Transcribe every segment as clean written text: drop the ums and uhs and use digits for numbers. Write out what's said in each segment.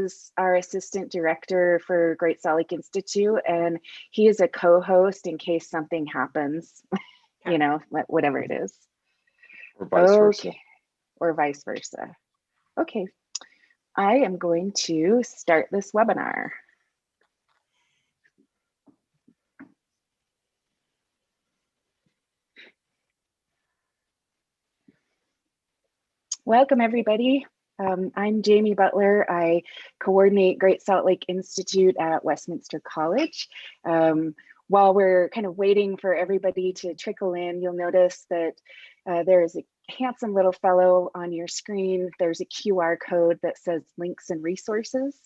is our assistant director for Great Salt Lake Institute, and he is a co-host in case something happens, you know, whatever it is. Or vice versa. Okay, or vice versa. Okay, I am going to start this webinar. Welcome, everybody. I'm Jamie Butler. I coordinate Great Salt Lake Institute at Westminster College. While we're kind of waiting for everybody to trickle in, you'll notice that there's a handsome little fellow on your screen. There's a QR code that says links and resources.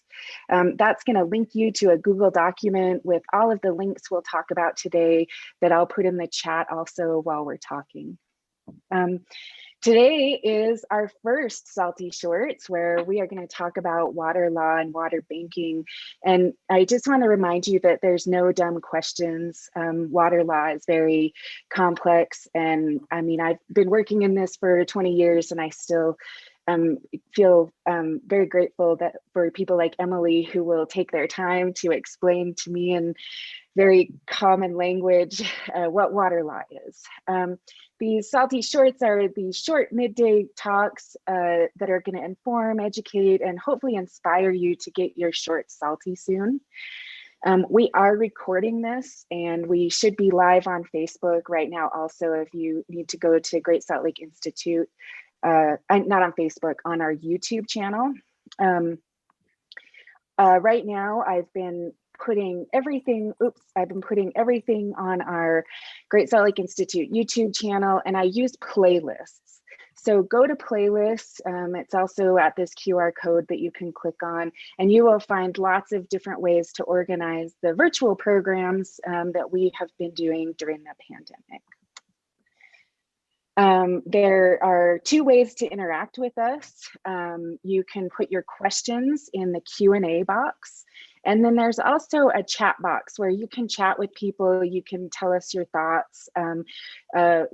That's going to link you to a Google document with all of the links we'll talk about today that I'll put in the chat also while we're talking. Today is our first Salty Shorts, where we are going to talk about water law and water banking. And I just want to remind you that there's no dumb questions. Water law is very complex. And I mean, I've been working in this for 20 years and I still feel very grateful that for people like Emily who will take their time to explain to me in very common language what water law is. These Salty Shorts are the short midday talks that are going to inform, educate, and hopefully inspire you to get your shorts salty soon. We are recording this and we should be live on Facebook right now also if you need to go to Great Salt Lake Institute, not on Facebook, on our YouTube channel. Right now I've been putting everything on our Great Salt Lake Institute YouTube channel, and I use playlists. So go to playlists. It's also at this QR code that you can click on, and you will find lots of different ways to organize the virtual programs that we have been doing during the pandemic. There are two ways to interact with us. You can put your questions in the Q&A box. And then there's also a chat box where you can chat with people, you can tell us your thoughts.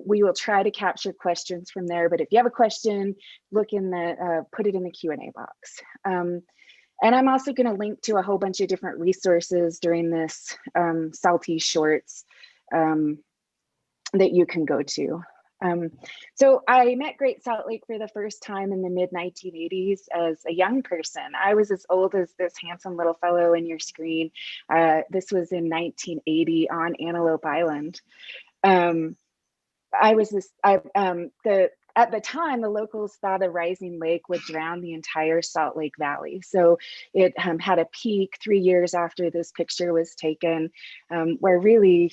We will try to capture questions from there, but if you have a question, look in the, put it in the Q&A box. And I'm also gonna link to a whole bunch of different resources during this Salty Shorts that you can go to. So I met Great Salt Lake for the first time in the mid-1980s as a young person. I was as old as this handsome little fellow in your screen. This was in 1980 on Antelope Island. At the time, the locals thought a rising lake would drown the entire Salt Lake Valley. So it had a peak 3 years after this picture was taken, where really,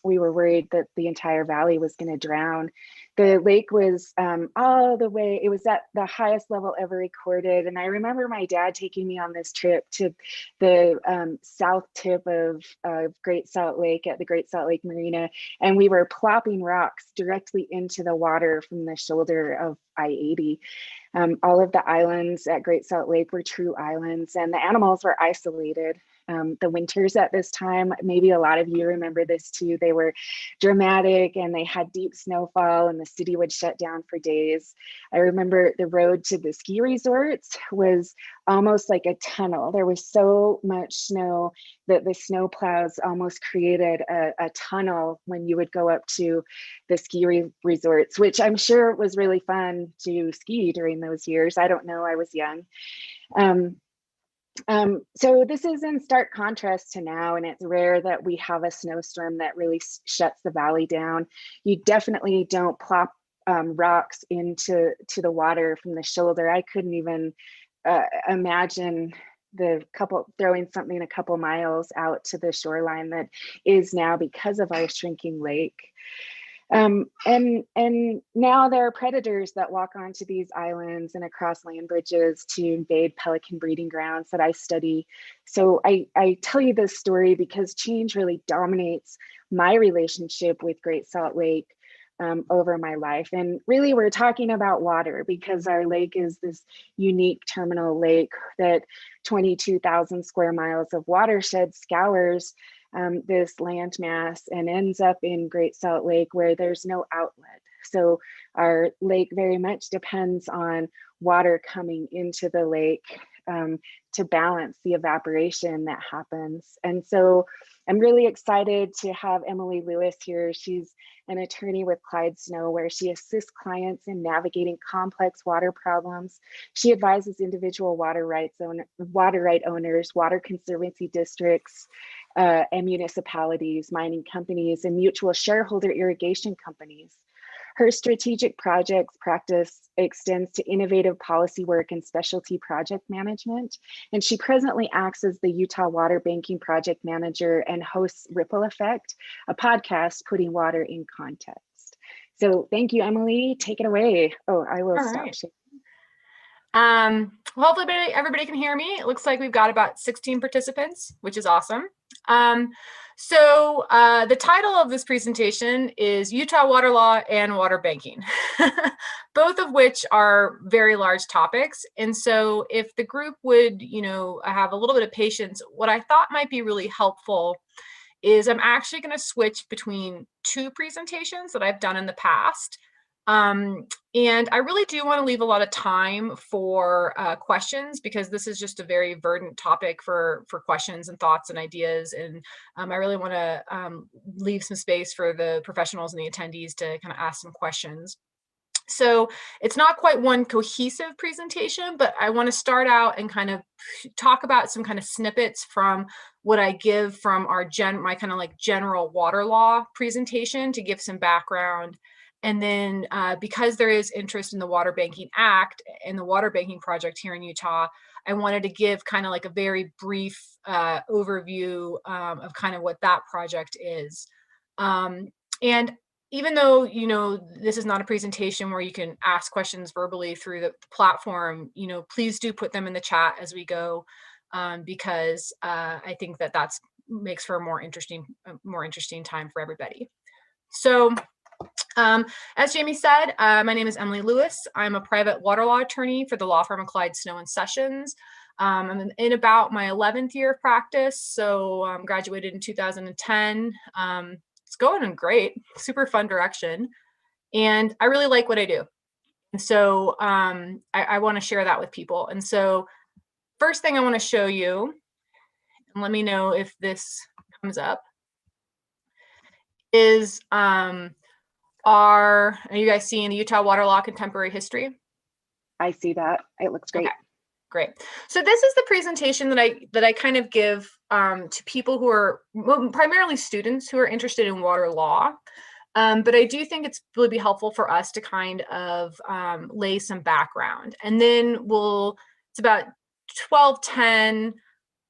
we were worried that the entire valley was going to drown. The lake was all the way, it was at the highest level ever recorded. And I remember my dad taking me on this trip to the south tip of Great Salt Lake at the Great Salt Lake Marina. And we were plopping rocks directly into the water from the shoulder of I-80. All of the islands at Great Salt Lake were true islands and the animals were isolated. The winters at this time, maybe a lot of you remember this too, they were dramatic and they had deep snowfall and the city would shut down for days. I remember the road to the ski resorts was almost like a tunnel. There was so much snow that the snow plows almost created a tunnel when you would go up to the ski resorts, which I'm sure was really fun to ski during those years. I don't know, I was young. So this is in stark contrast to now, and it's rare that we have a snowstorm that really shuts the valley down. You definitely don't plop rocks into the water from the shoulder. I couldn't even imagine throwing something a couple miles out to the shoreline that is now because of our shrinking lake. And now there are predators that walk onto these islands and across land bridges to invade pelican breeding grounds that I study. So I tell you this story because change really dominates my relationship with Great Salt Lake over my life. And really we're talking about water because our lake is this unique terminal lake that 22,000 square miles of watershed scours this landmass and ends up in Great Salt Lake where there's no outlet. So our lake very much depends on water coming into the lake to balance the evaporation that happens. And so I'm really excited to have Emily Lewis here. She's an attorney with Clyde Snow, where she assists clients in navigating complex water problems. She advises individual water right owners, water conservancy districts, and municipalities, mining companies, and mutual shareholder irrigation companies. Her strategic projects practice extends to innovative policy work and specialty project management. And she presently acts as the Utah Water Banking Project Manager and hosts Ripple Effect, a podcast putting water in context. So thank you, Emily. Take it away. Oh, I will stop sharing. Hopefully everybody can hear me. It looks like we've got about 16 participants, which is awesome. So the title of this presentation is Utah Water Law and Water Banking, both of which are very large topics. And so if the group would, have a little bit of patience, what I thought might be really helpful is I'm actually going to switch between two presentations that I've done in the past. And I really do want to leave a lot of time for questions, because this is just a very verdant topic for questions and thoughts and ideas. And I really want to leave some space for the professionals and the attendees to kind of ask some questions. So it's not quite one cohesive presentation, but I want to start out and kind of talk about some kind of snippets from what I give from my kind of like general water law presentation to give some background. And then because there is interest in the Water Banking Act and the Water Banking Project here in Utah, I wanted to give kind of like a very brief overview of kind of what that project is. And even though, this is not a presentation where you can ask questions verbally through the platform, please do put them in the chat as we go, because I think that makes for a more interesting time for everybody. So, as Jamie said, my name is Emily Lewis. I'm a private water law attorney for the law firm of Clyde Snow and Sessions. I'm in about my 11th year of practice, so graduated in 2010. It's going great, super fun direction, and I really like what I do. And so I want to share that with people. And so first thing I want to show you, and let me know if this comes up, is are you guys seeing the Utah Water Law Contemporary History? I see that. It looks great. Okay, great. So this is the presentation that I kind of give to people who are primarily students who are interested in water law. But I do think it's really be helpful for us to kind of lay some background. And then it's about 12:10.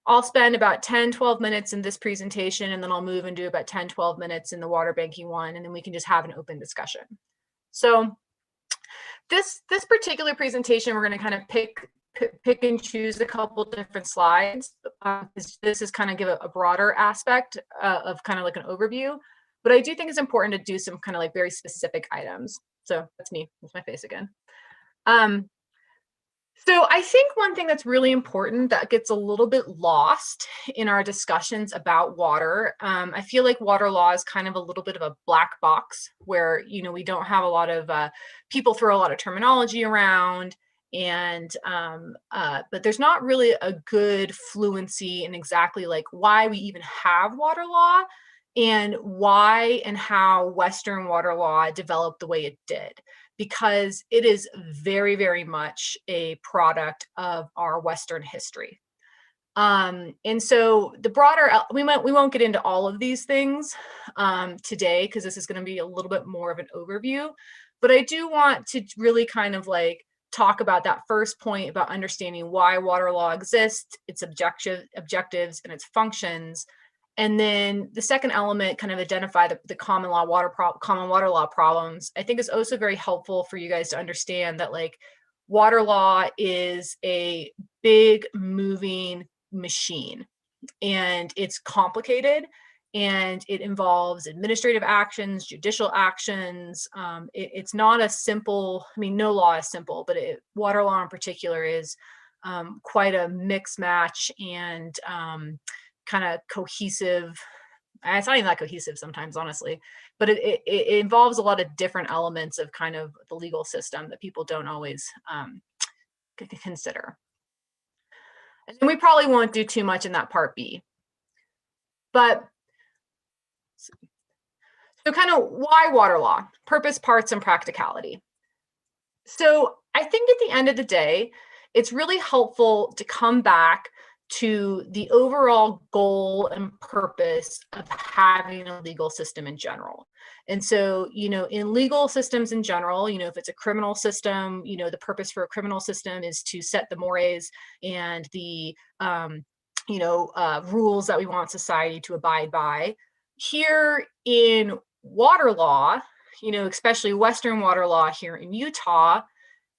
I'll spend about 10-12 minutes in this presentation, and then I'll move and do about 10-12 minutes in the water banking one, and then we can just have an open discussion. So this particular presentation, we're going to kind of pick and choose a couple different slides. This is kind of give a broader aspect of kind of like an overview, but I do think it's important to do some kind of like very specific items. So that's me. That's my face again. So I think one thing that's really important that gets a little bit lost in our discussions about water, I feel like water law is kind of a little bit of a black box where, we don't have a lot of people throw a lot of terminology around, and but there's not really a good fluency in exactly like why we even have water law and why and how Western water law developed the way it did, because it is very, very much a product of our Western history. And so the broader, we won't get into all of these things today, because this is going to be a little bit more of an overview, but I do want to really kind of like talk about that first point about understanding why water law exists, its objectives, and its functions. And then the second element, kind of identify the common water law problems. I think is also very helpful for you guys to understand that like water law is a big moving machine, and it's complicated, and it involves administrative actions, judicial actions. It's not a simple, no law is simple, but water law in particular is quite a mix match and kind of cohesive. It's not even that cohesive sometimes, honestly, but it involves a lot of different elements of kind of the legal system that people don't always consider. And we probably won't do too much in that part B. But so kind of why water law? Purpose, parts, and practicality. So I think at the end of the day, it's really helpful to come back to the overall goal and purpose of having a legal system in general. And so, in legal systems in general, if it's a criminal system, the purpose for a criminal system is to set the mores and the, rules that we want society to abide by. Here in water law, especially Western water law here in Utah,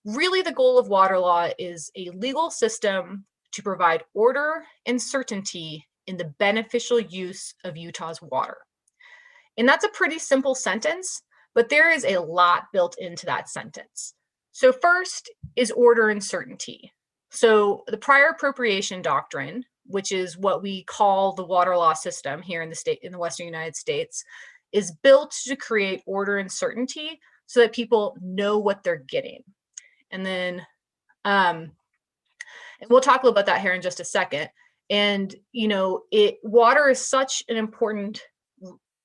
really the goal of water law is a legal system to provide order and certainty in the beneficial use of Utah's water. And that's a pretty simple sentence, but there is a lot built into that sentence. So first is order and certainty. So the prior appropriation doctrine, which is what we call the water law system here in the Western United States, is built to create order and certainty so that people know what they're getting. And then, and we'll talk a little about that here in just a second. And, water is such an important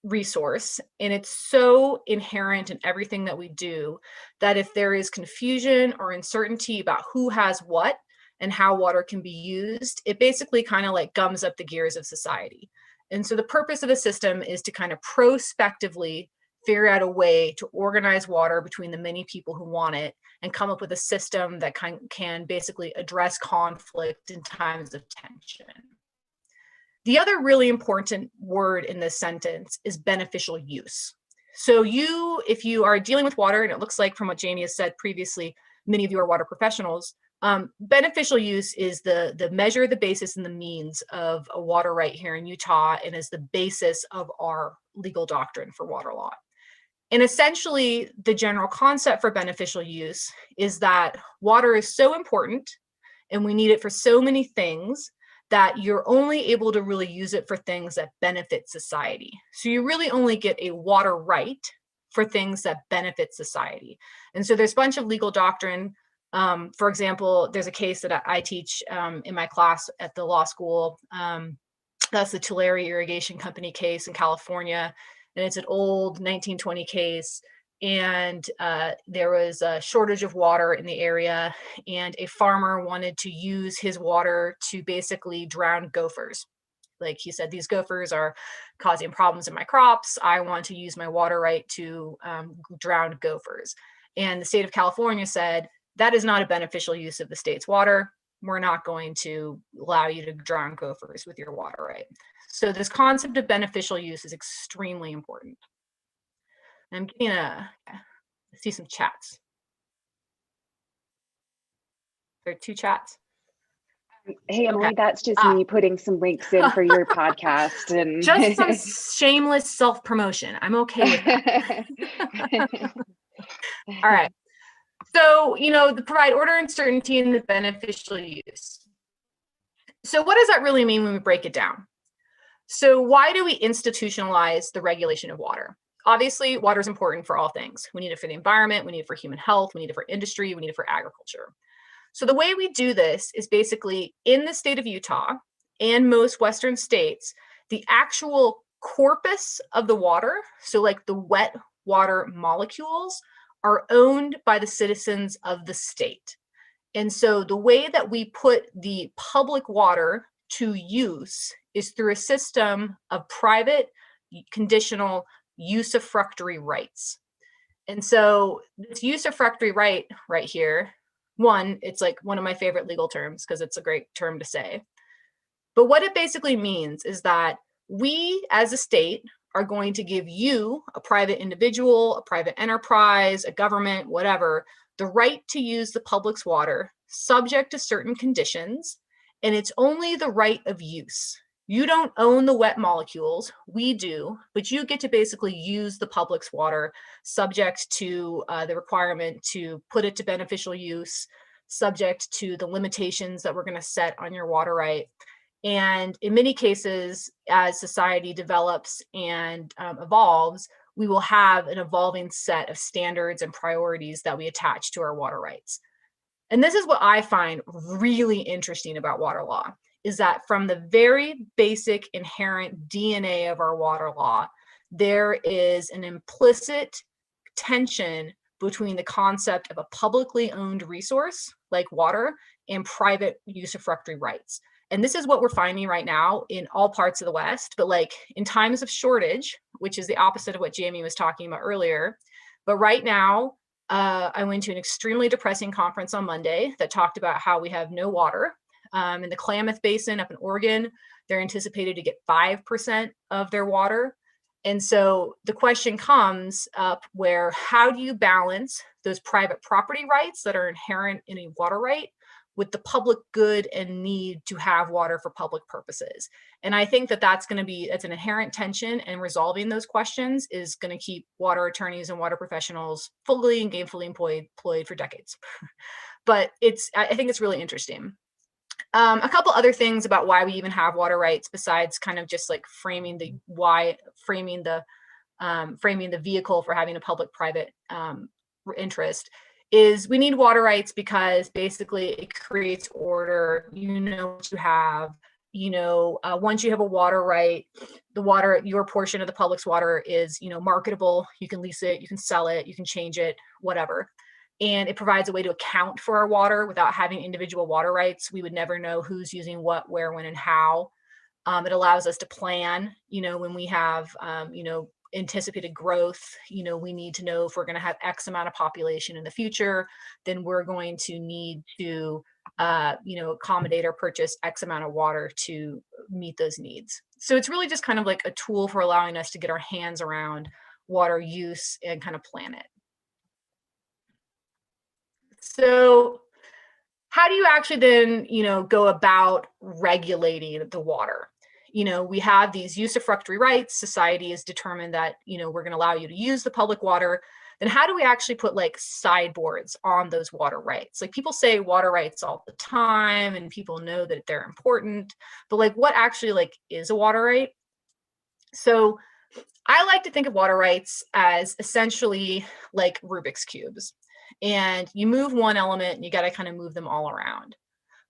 resource, and it's so inherent in everything that we do, that if there is confusion or uncertainty about who has what and how water can be used, it basically kind of like gums up the gears of society. And so the purpose of a system is to kind of prospectively figure out a way to organize water between the many people who want it and come up with a system that can basically address conflict in times of tension. The other really important word in this sentence is beneficial use. So if you are dealing with water, and it looks like from what Jamie has said previously, many of you are water professionals, beneficial use is the measure, the basis, and the means of a water right here in Utah, and is the basis of our legal doctrine for water law. And essentially, the general concept for beneficial use is that water is so important and we need it for so many things that you're only able to really use it for things that benefit society. So you really only get a water right for things that benefit society. And so there's a bunch of legal doctrine. For example, there's a case that I teach in my class at the law school. That's the Tulare Irrigation Company case in California. And it's an old 1920 case. And there was a shortage of water in the area, and a farmer wanted to use his water to basically drown gophers. Like he said, these gophers are causing problems in my crops. I want to use my water right to drown gophers. And the state of California said, that is not a beneficial use of the state's water. We're not going to allow you to drown gophers with your water right. So this concept of beneficial use is extremely important. I'm getting see some chats. There are 2 chats. Hey, Emily, okay. That's just me putting some links in for your podcast. And just some shameless self-promotion. I'm okay with that. All right. So, the provide order and certainty in the beneficial use. So what does that really mean when we break it down? So why do we institutionalize the regulation of water? Obviously, water is important for all things. We need it for the environment, we need it for human health, we need it for industry, we need it for agriculture. So the way we do this is basically in the state of Utah and most Western states, the actual corpus of the water, so like the wet water molecules, are owned by the citizens of the state. And so the way that we put the public water to use is through a system of private, conditional, usufructory rights. And so this usufructory right here, one, it's like one of my favorite legal terms because it's a great term to say. But what it basically means is that we as a state are going to give you, a private individual, a private enterprise, a government, whatever, the right to use the public's water subject to certain conditions, and it's only the right of use. You don't own the wet molecules, we do, but you get to basically use the public's water subject to the requirement to put it to beneficial use, subject to the limitations that we're going to set on your water right. And in many cases, as society develops and evolves, we will have an evolving set of standards and priorities that we attach to our water rights. And this is what I find really interesting about water law, is that from the very basic inherent DNA of our water law, there is an implicit tension between the concept of a publicly owned resource like water and private usufructory rights. And this is what we're finding right now in all parts of the West, but like in times of shortage, which is the opposite of what Jamie was talking about earlier. But right now, I went to an extremely depressing conference on Monday that talked about how we have no water. In the Klamath Basin up in Oregon, they're anticipated to get 5% of their water. And so the question comes up where, how do you balance those private property rights that are inherent in a water right with the public good and need to have water for public purposes? And I think that that's an inherent tension, and resolving those questions is going to keep water attorneys and water professionals fully and gainfully employed for decades. But I think it's really interesting. A couple other things about why we even have water rights, besides kind of just like framing the vehicle for having a public-private interest, is we need water rights because basically it creates order. You know what you have. Once you have a water right, your portion of the public's water is, marketable. You can lease it, you can sell it, you can change it, whatever. And it provides a way to account for our water without having individual water rights. We would never know who's using what, where, when, and how. It allows us to plan, when we have, anticipated growth, we need to know if we're going to have X amount of population in the future, then we're going to need to, accommodate or purchase X amount of water to meet those needs. So it's really just kind of like a tool for allowing us to get our hands around water use and kind of plan it. So how do you actually then, go about regulating the water? We have these usufructory rights. Society has determined that, we're going to allow you to use the public water. Then how do we actually put like sideboards on those water rights? Like, people say water rights all the time and people know that they're important, but like, what actually like is a water right? So I like to think of water rights as essentially like Rubik's cubes. And you move one element and you got to kind of move them all around.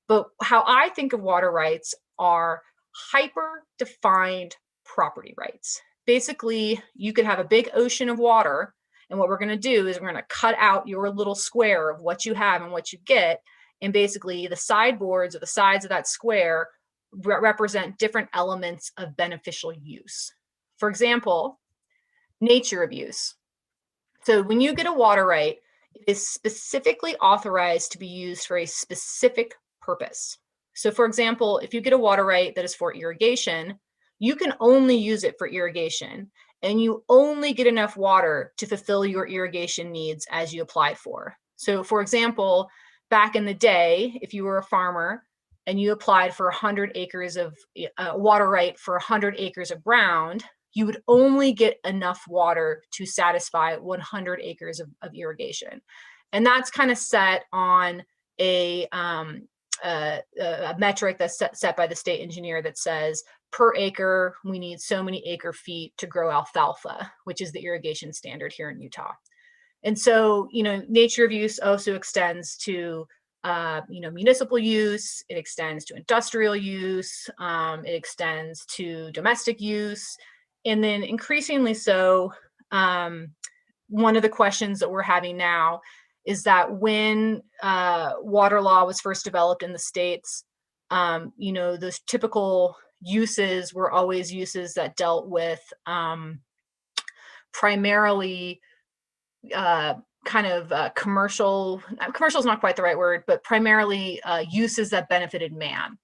But how I think of water rights are hyper defined property rights. Basically, you could have a big ocean of water, and what we're going to do is we're going to cut out your little square of what you have and what you get. And basically, the sideboards or the sides of that square represent different elements of beneficial use. For example, nature of use. So when you get a water right, it is specifically authorized to be used for a specific purpose. So for example, if you get a water right that is for irrigation, you can only use it for irrigation, and you only get enough water to fulfill your irrigation needs as you apply for. So for example, back in the day, if you were a farmer and you applied for 100 acres of water right for 100 acres of ground, you would only get enough water to satisfy 100 acres of irrigation. And that's kind of set on a metric that's set by the state engineer that says, per acre, we need so many acre feet to grow alfalfa, which is the irrigation standard here in Utah. And so, nature of use also extends to municipal use, it extends to industrial use, it extends to domestic use. And then increasingly so, one of the questions that we're having now is that when water law was first developed in the States, those typical uses were always uses that dealt with primarily commercial is not quite the right word, but primarily uses that benefited man.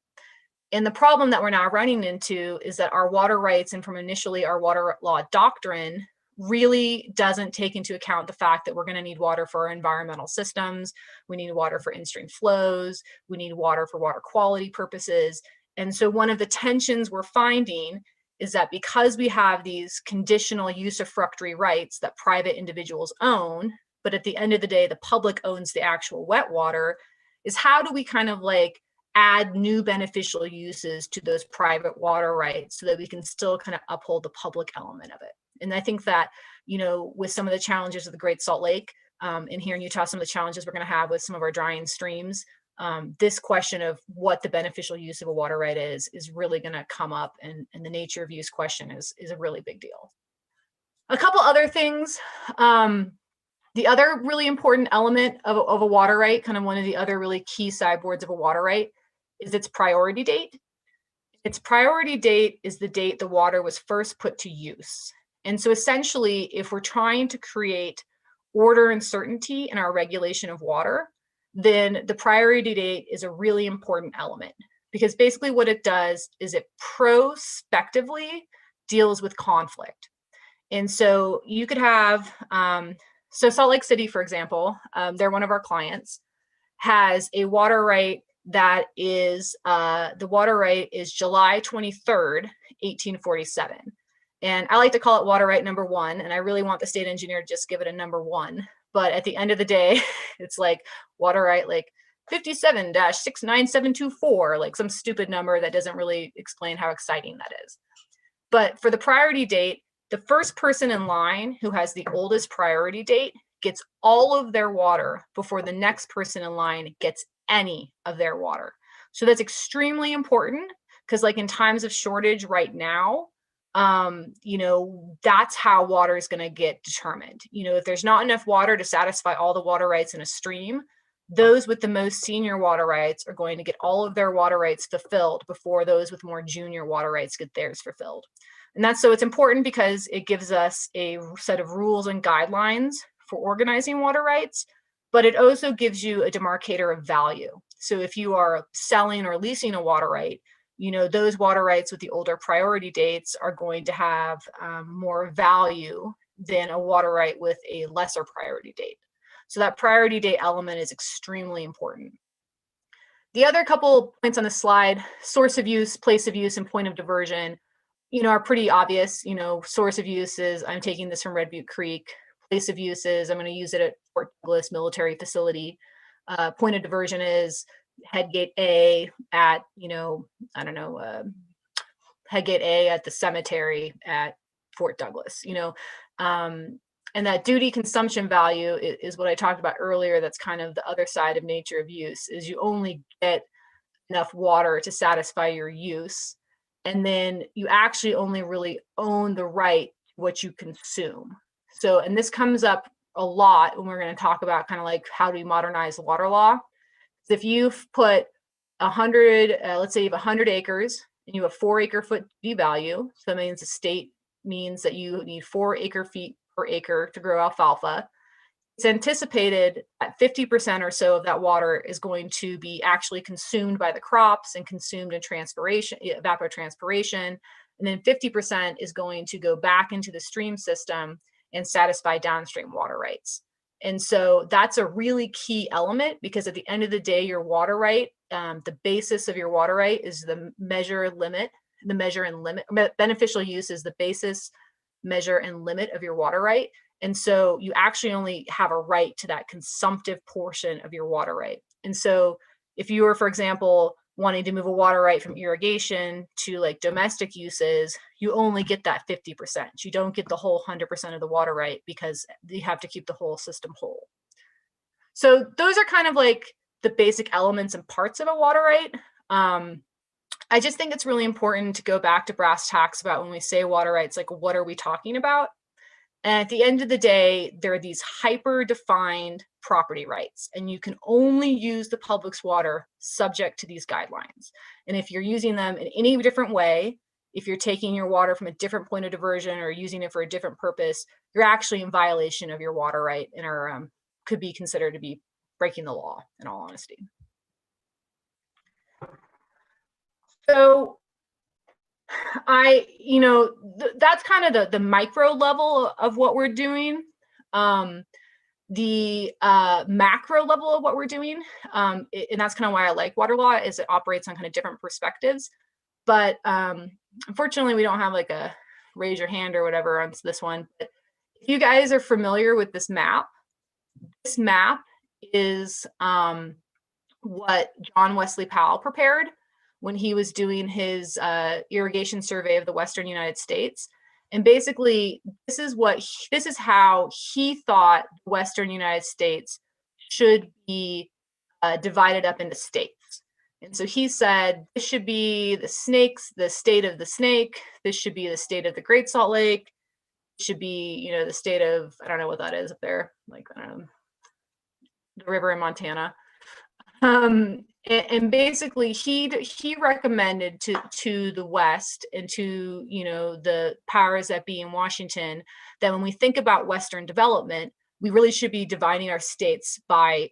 And the problem that we're now running into is that our water rights, and from initially our water law doctrine, really doesn't take into account the fact that we're going to need water for our environmental systems. We need water for in-stream flows. We need water for water quality purposes. And so one of the tensions we're finding is that because we have these conditional usufructory rights that private individuals own, but at the end of the day, the public owns the actual wet water, is how do we kind of like add new beneficial uses to those private water rights so that we can still kind of uphold the public element of it. And I think that, with some of the challenges of the Great Salt Lake, in here in Utah, some of the challenges we're going to have with some of our drying streams. This question of what the beneficial use of a water right is really going to come up, and the nature of use question is a really big deal. A couple other things. The other really important element of a water right, kind of one of the other really key sideboards of a water right, is its priority date. Its priority date is the date the water was first put to use. And so essentially, if we're trying to create order and certainty in our regulation of water, then the priority date is a really important element, because basically what it does is it prospectively deals with conflict. And so you could have, so Salt Lake City, for example, they're one of our clients, has a water right that is, the water right is July 23rd, 1847. And I like to call it water right number 1, and I really want the state engineer to just give it a number 1. But at the end of the day, it's like water right like 57-69724, like some stupid number that doesn't really explain how exciting that is. But for the priority date, the first person in line who has the oldest priority date gets all of their water before the next person in line gets any of their water. So that's extremely important, because like in times of shortage right now, that's how water is going to get determined. If there's not enough water to satisfy all the water rights in a stream, those with the most senior water rights are going to get all of their water rights fulfilled before those with more junior water rights get theirs fulfilled. And that's so it's important because it gives us a set of rules and guidelines for organizing water rights, but it also gives you a demarcator of value. So if you are selling or leasing a water right, those water rights with the older priority dates are going to have more value than a water right with a lesser priority date. So that priority date element is extremely important. The other couple points on the slide, source of use, place of use, and point of diversion, are pretty obvious. Source of use is I'm taking this from Red Butte Creek. Place of use is I'm going to use it at Fort Douglas military facility. Point of diversion is Headgate A at, Headgate A at the cemetery at Fort Douglas, and that duty consumption value is what I talked about earlier. That's kind of the other side of nature of use, is you only get enough water to satisfy your use. And then you actually only really own the right to what you consume. So, and this comes up a lot when we're going to talk about kind of like how do we modernize water law. If you've put 100, let's say you have 100 acres and you have 4 acre-foot duty value, so that means the state means that you need 4 acre-feet per acre to grow alfalfa. It's anticipated that 50% or so of that water is going to be actually consumed by the crops and consumed in evapotranspiration. And then 50% is going to go back into the stream system and satisfy downstream water rights. And so that's a really key element, because at the end of the day, your water right, the basis of your water right is the measure and limit. Beneficial use is the basis, measure, and limit of your water right. And so you actually only have a right to that consumptive portion of your water right. And so if you were, for example, wanting to move a water right from irrigation to like domestic uses, you only get that 50%. You don't get the whole 100% of the water right, because you have to keep the whole system whole. So those are kind of like the basic elements and parts of a water right. I just think it's really important to go back to brass tacks about when we say water rights, like what are we talking about? And at the end of the day, there are these hyper-defined property rights, and you can only use the public's water subject to these guidelines. And if you're using them in any different way, if you're taking your water from a different point of diversion or using it for a different purpose, you're actually in violation of your water right and are, could be considered to be breaking the law, in all honesty. So that's kind of the micro level of what we're doing. The macro level of what we're doing, and that's kind of why I like water law, is it operates on kind of different perspectives. But unfortunately, we don't have like a raise your hand or whatever on this one. But if you guys are familiar with this map is what John Wesley Powell prepared when he was doing his irrigation survey of the Western United States. And basically, this is how he thought Western United States should be divided up into states. And so he said, this should be the state of the snake. This should be the state of the Great Salt Lake. It should be, the state of, I don't know what that is up there, like, I don't know, the river in Montana. And basically he recommended to the West and to, the powers that be in Washington, that when we think about Western development, we really should be dividing our states by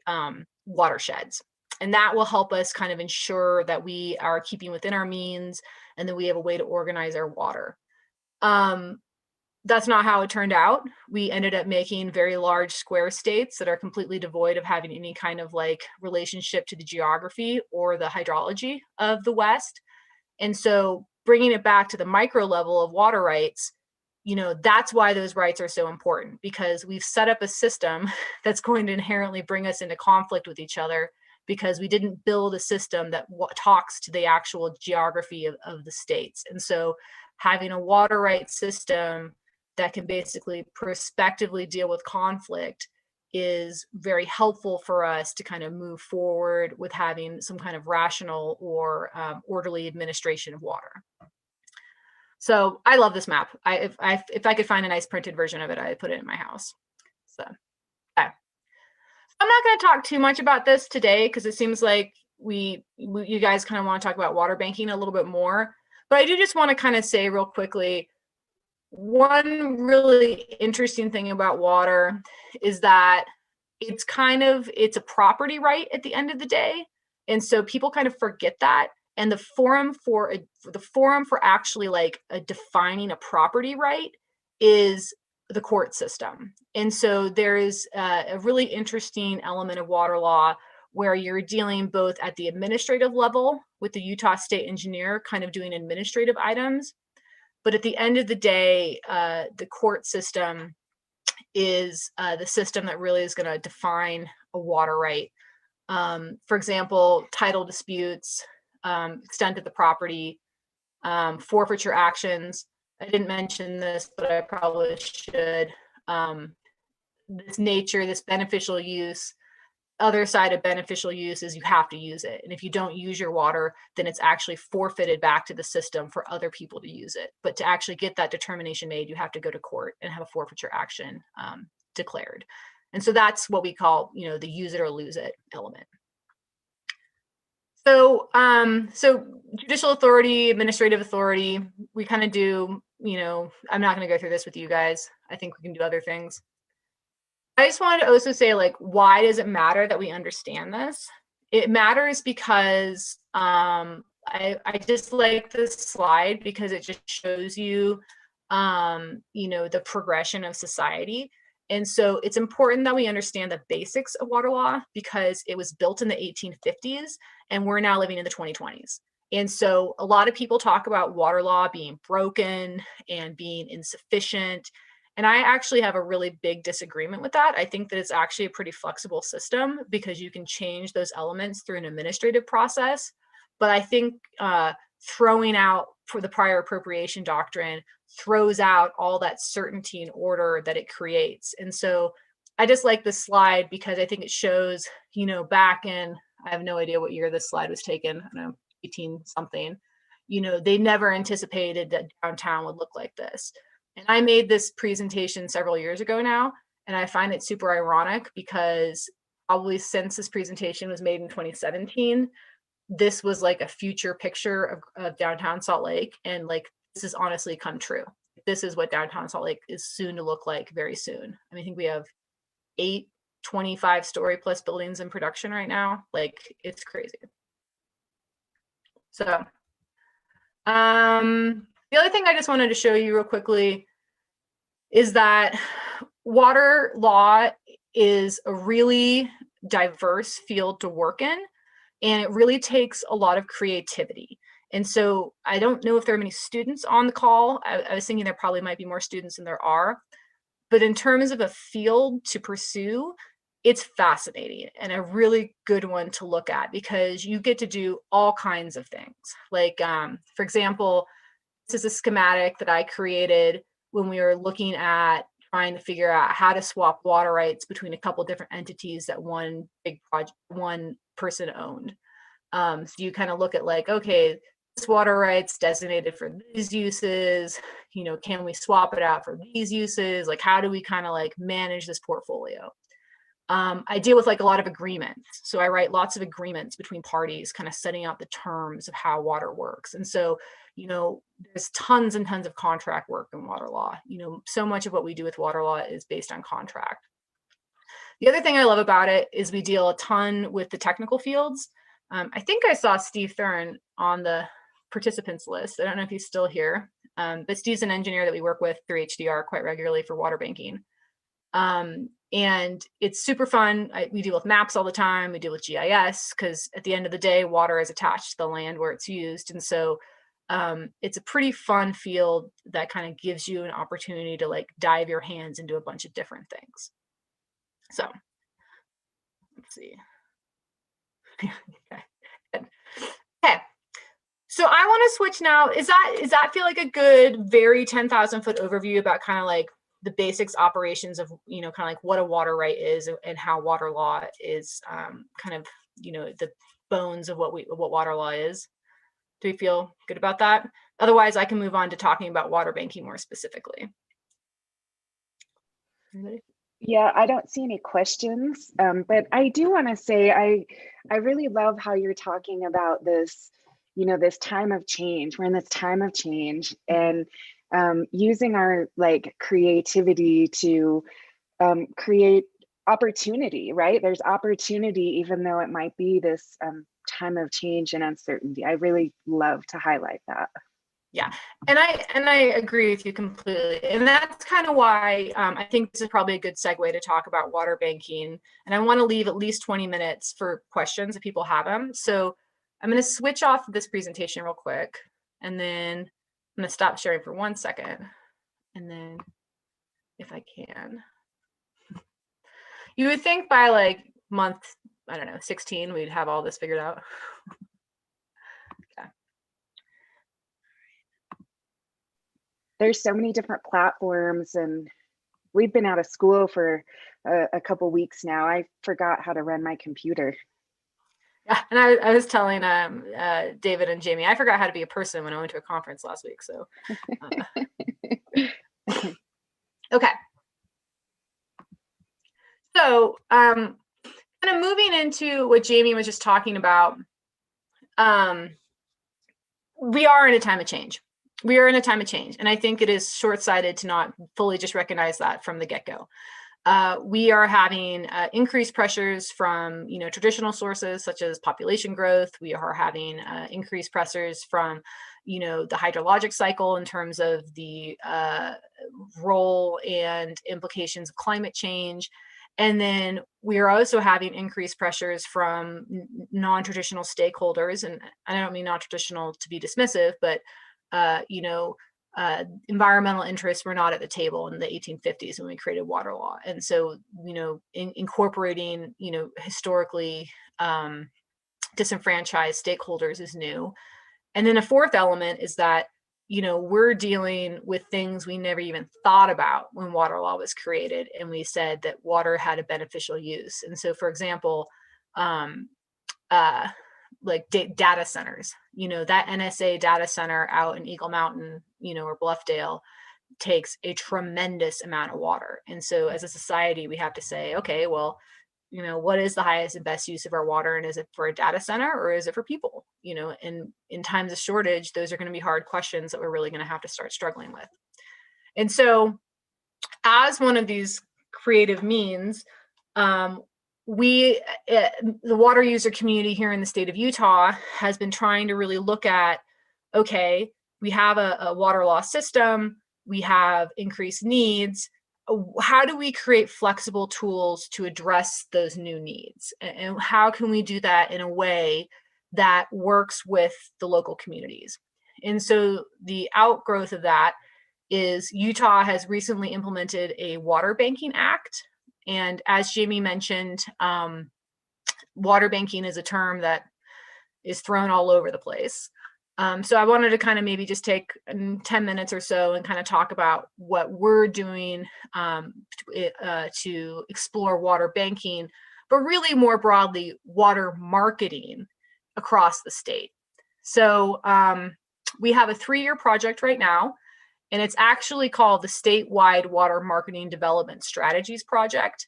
watersheds. And that will help us kind of ensure that we are keeping within our means and that we have a way to organize our water. That's not how it turned out. We ended up making very large square states that are completely devoid of having any kind of like relationship to the geography or the hydrology of the West. And so bringing it back to the micro level of water rights, that's why those rights are so important, because we've set up a system that's going to inherently bring us into conflict with each other, because we didn't build a system that talks to the actual geography of the states. And so having a water rights system that can basically prospectively deal with conflict is very helpful for us to kind of move forward with having some kind of rational or orderly administration of water. So I love this map. If I could find a nice printed version of it, I'd put it in my house. So okay. I'm not going to talk too much about this today, because it seems like you guys kind of want to talk about water banking a little bit more. But I do just want to kind of say real quickly, one really interesting thing about water is that it's a property right at the end of the day. And so people kind of forget that. And the forum for actually like defining a property right is the court system. And so there is a really interesting element of water law where you're dealing both at the administrative level with the Utah State Engineer kind of doing administrative items. But at the end of the day, the court system is the system that really is going to define a water right. For example, title disputes, extent of the property, forfeiture actions. I didn't mention this, but I probably should. This beneficial use. Other side of beneficial use is you have to use it. And if you don't use your water, then it's actually forfeited back to the system for other people to use it. But to actually get that determination made, you have to go to court and have a forfeiture action declared. And so that's what we call, the use it or lose it element. So, judicial authority, administrative authority, we kind of do, I'm not going to go through this with you guys. I think we can do other things. I just wanted to also say, like, why does it matter that we understand this? It matters because I just like this slide because it just shows you, the progression of society. And so it's important that we understand the basics of water law because it was built in the 1850s and we're now living in the 2020s. And so a lot of people talk about water law being broken and being insufficient. And I actually have a really big disagreement with that. I think that it's actually a pretty flexible system because you can change those elements through an administrative process. But I think throwing out for the prior appropriation doctrine throws out all that certainty and order that it creates. And so I just like this slide because I think it shows, back in, I have no idea what year this slide was taken, I don't know, 18 something, they never anticipated that downtown would look like this. And I made this presentation several years ago now, and I find it super ironic because probably since this presentation was made in 2017, this was like a future picture of downtown Salt Lake. And like, this has honestly come true. This is what downtown Salt Lake is soon to look like very soon. I think we have 8 25-story plus buildings in production right now. Like, it's crazy. So, the other thing I just wanted to show you real quickly is that water law is a really diverse field to work in, and it really takes a lot of creativity. And so I don't know if there are many students on the call. I was thinking there probably might be more students than there are. But in terms of a field to pursue, it's fascinating and a really good one to look at because you get to do all kinds of things. Like, for example, this is a schematic that I created when we were looking at trying to figure out how to swap water rights between a couple different entities that one big project, one person owned. So you kind of look at like, okay, this water rights designated for these uses, you know, can we swap it out for these uses? Like, how do we kind of like manage this portfolio? I deal with like a lot of agreements. So I write lots of agreements between parties, kind of setting out the terms of how water works. And so, you know, there's tons and tons of contract work in water law. You know, so much of what we do with water law is based on contract. The other thing I love about it is we deal a ton with the technical fields. I think I saw Steve Thurn on the participants list. I don't know if he's still here, but Steve's an engineer that we work with through HDR quite regularly for water banking. And it's super fun. We deal with maps all the time. We deal with GIS because at the end of the day, water is attached to the land where it's used. And so it's a pretty fun field that kind of gives you an opportunity to like dive your hands into a bunch of different things. So let's see. Okay. So I want to switch now. Does that feel like a good, very 10,000 foot overview about kind of like the basics operations of, you know, kind of like what a water right is and how water law is kind of, you know, the bones of what water law is? Do we feel good about that? Otherwise, I can move on to talking about water banking more specifically. Anybody? Yeah, I don't see any questions, but I do want to say I really love how you're talking about this, you know, this time of change. We're in this time of change, and using our like creativity to create opportunity, right? There's opportunity, even though it might be this time of change and uncertainty. I really love to highlight that. Yeah, and I agree with you completely, and that's kind of why I think this is probably a good segue to talk about water banking. And I want to leave at least 20 minutes for questions if people have them. So I'm going to switch off this presentation real quick, and then I'm going to stop sharing for 1 second, and then if I can, you would think by like month, I don't know, 16, we'd have all this figured out. There's so many different platforms, and we've been out of school for a couple weeks now. I forgot how to run my computer. Yeah, and I was telling David and Jamie, I forgot how to be a person when I went to a conference last week. So, okay. So, kind of moving into what Jamie was just talking about, we are in a time of change. We are in a time of change, and I think it is short-sighted to not fully just recognize that from the get-go. We are having increased pressures from, you know, traditional sources such as population growth. We are having increased pressures from, you know, the hydrologic cycle in terms of the role and implications of climate change. And then we are also having increased pressures from non-traditional stakeholders. And I don't mean non-traditional to be dismissive, but you know, environmental interests were not at the table in the 1850s when we created water law. And so, you know, incorporating, you know, historically disenfranchised stakeholders is new. And then a fourth element is that, you know, we're dealing with things we never even thought about when water law was created. And we said that water had a beneficial use. And so, for example, like data centers, you know, that NSA data center out in Eagle Mountain, you know, or Bluffdale takes a tremendous amount of water. And so as a society, we have to say, okay, well, you know, what is the highest and best use of our water? And is it for a data center or is it for people? You know, and in times of shortage, those are going to be hard questions that we're really going to have to start struggling with. And so as one of these creative means, the water user community here in the state of Utah has been trying to really look at, okay, we have a water law system, we have increased needs. How do we create flexible tools to address those new needs? And how can we do that in a way that works with the local communities? And so the outgrowth of that is Utah has recently implemented a Water Banking Act. And as Jamie mentioned, water banking is a term that is thrown all over the place. So I wanted to kind of maybe just take 10 minutes or so and kind of talk about what we're doing to explore water banking, but really more broadly, water marketing across the state. So we have a 3-year project right now, and it's actually called the Statewide Water Marketing Development Strategies Project.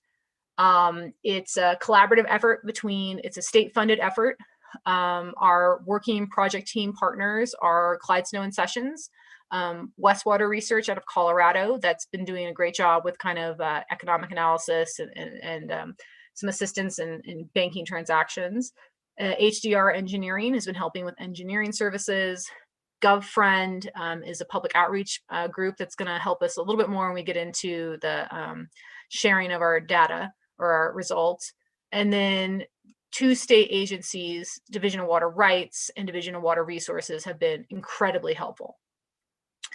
It's a collaborative effort it's a state-funded effort. Our working project team partners are Clyde Snow and Sessions, Westwater Research out of Colorado, that's been doing a great job with kind of economic analysis and some assistance in banking transactions. HDR Engineering has been helping with engineering services. GovFriend is a public outreach group that's going to help us a little bit more when we get into the sharing of our data or our results. And then 2 state agencies, Division of Water Rights and Division of Water Resources, have been incredibly helpful.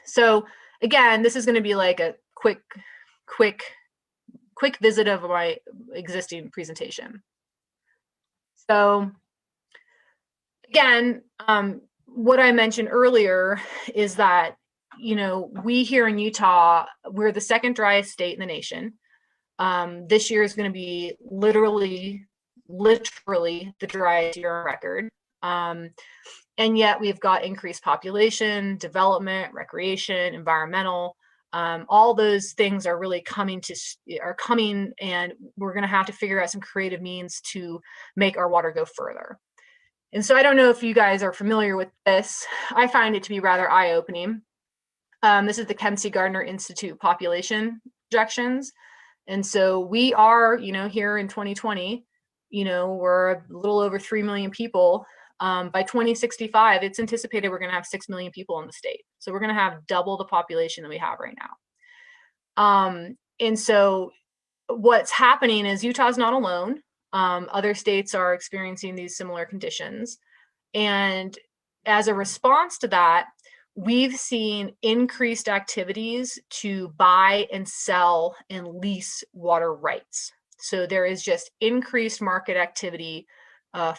So again, this is going to be like a quick visit of my existing presentation. So again, what I mentioned earlier is that, we here in Utah, we're the 2nd driest state in the nation. This year is going to be literally the driest year on record. And yet we've got increased population, development, recreation, environmental. All those things are really coming, and we're going to have to figure out some creative means to make our water go further. And so I don't know if you guys are familiar with this. I find it to be rather eye-opening. This is the Kempsey Gardner Institute population projections. And so we are, here in 2020, we're a little over 3 million people. By 2065, it's anticipated we're going to have 6 million people in the state. So we're going to have double the population that we have right now. And so what's happening is Utah's not alone. Other states are experiencing these similar conditions. And as a response to that, we've seen increased activities to buy and sell and lease water rights. So there is just increased market activity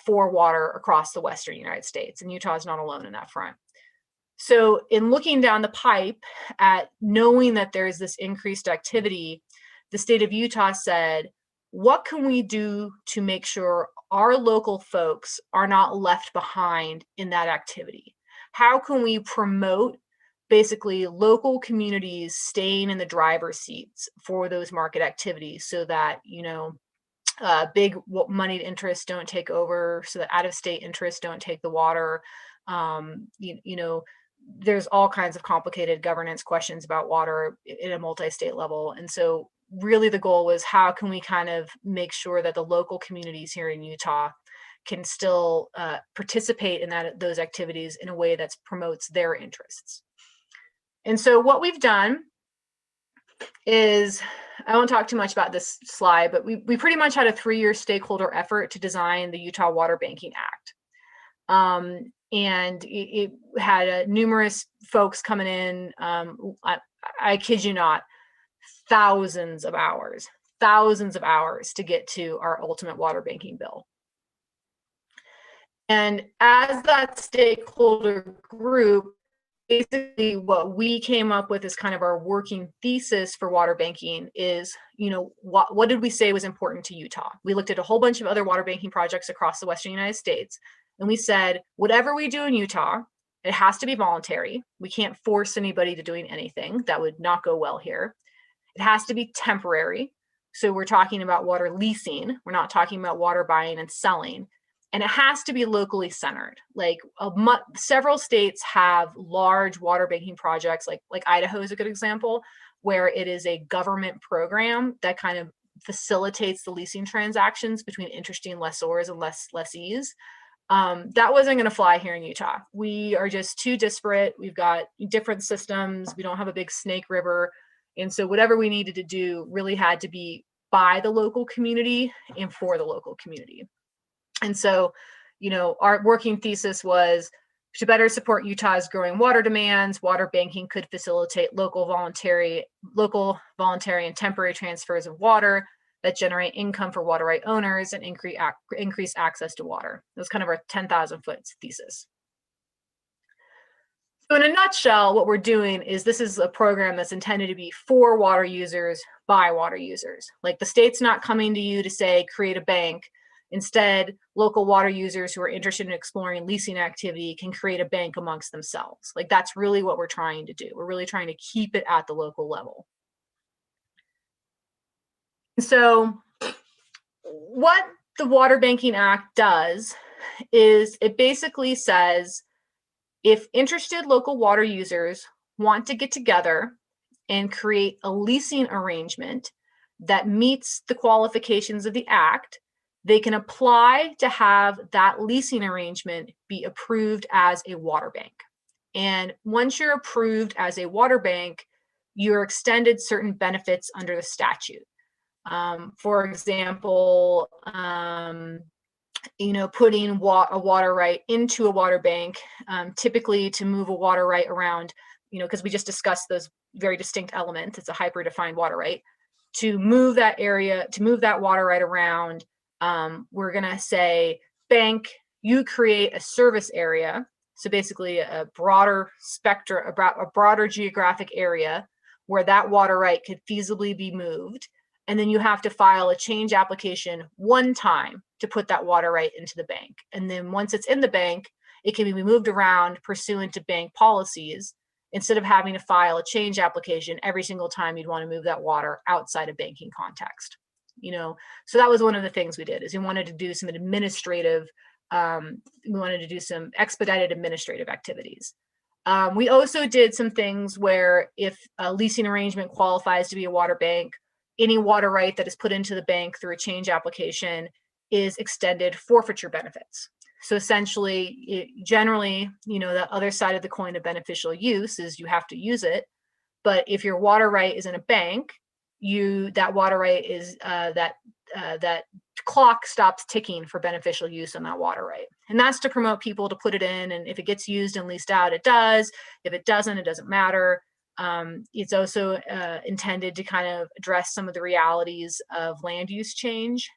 for water across the Western United States, and Utah is not alone in that front. So in looking down the pipe at knowing that there is this increased activity, the state of Utah said, what can we do to make sure our local folks are not left behind in that activity? How can we promote basically local communities staying in the driver's seats for those market activities so that, big moneyed interests don't take over, so that out-of-state interests don't take the water. There's all kinds of complicated governance questions about water at a multi-state level. And so really the goal was, how can we kind of make sure that the local communities here in Utah can still participate in those activities in a way that promotes their interests. And so what we've done is, I won't talk too much about this slide, but we pretty much had a 3-year stakeholder effort to design the Utah Water Banking Act. And it had numerous folks coming in, I kid you not, thousands of hours to get to our ultimate water banking bill. And as that stakeholder group, basically what we came up with is kind of our working thesis for water banking is, what did we say was important to Utah? We looked at a whole bunch of other water banking projects across the Western United States, and we said, whatever we do in Utah, it has to be voluntary. We can't force anybody to doing anything. That would not go well here. It has to be temporary. So we're talking about water leasing. We're not talking about water buying and selling. And it has to be locally centered. Like several states have large water banking projects, like Idaho is a good example, where it is a government program that kind of facilitates the leasing transactions between interesting lessors and lessees. That wasn't going to fly here in Utah. We are just too disparate. We've got different systems. We don't have a big Snake River. And so whatever we needed to do really had to be by the local community and for the local community. And so, our working thesis was to better support Utah's growing water demands. Water banking could facilitate local voluntary and temporary transfers of water that generate income for water right owners and increase access to water. That was kind of our 10,000 foot thesis. So in a nutshell, what we're doing is this is a program that's intended to be for water users by water users. Like the state's not coming to you to say, create a bank. Instead, local water users who are interested in exploring leasing activity can create a bank amongst themselves. Like that's really what we're trying to do. We're really trying to keep it at the local level. So what the Water Banking Act does is it basically says, if interested local water users want to get together and create a leasing arrangement that meets the qualifications of the Act, they can apply to have that leasing arrangement be approved as a water bank. And once you're approved as a water bank, you're extended certain benefits under the statute. For example, putting a water right into a water bank, typically to move a water right around, because we just discussed those very distinct elements. It's a hyper-defined water right. To move that area, to move that water right around, we're going to say, bank, you create a service area. So basically a broader spectrum, a broader geographic area where that water right could feasibly be moved. And then you have to file a change application one time to put that water right into the bank. And then once it's in the bank, it can be moved around pursuant to bank policies instead of having to file a change application every single time you'd want to move that water outside a banking context. So that was one of the things we did, is we wanted to do some administrative, we wanted to do some expedited administrative activities. We also did some things where if a leasing arrangement qualifies to be a water bank, any water right that is put into the bank through a change application is extended forfeiture benefits. So essentially, generally, the other side of the coin of beneficial use is you have to use it. But if your water right is in a bank, that water right is that clock stops ticking for beneficial use on that water right. And that's to promote people to put it in. And if it gets used and leased out, it does. If it doesn't, it doesn't matter. It's also intended to kind of address some of the realities of land use change.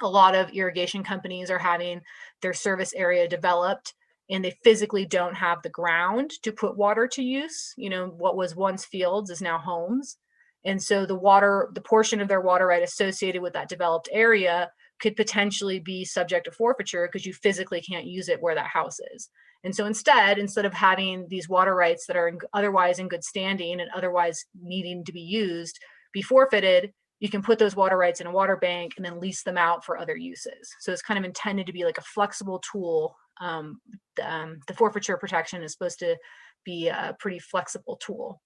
A lot of irrigation companies are having their service area developed and they physically don't have the ground to put water to use. What was once fields is now homes. And so the portion of their water right associated with that developed area could potentially be subject to forfeiture because you physically can't use it where that house is. And so instead of having these water rights that are otherwise in good standing and otherwise needing to be used be forfeited, you can put those water rights in a water bank and then lease them out for other uses. So it's kind of intended to be like a flexible tool. The forfeiture protection is supposed to be a pretty flexible tool.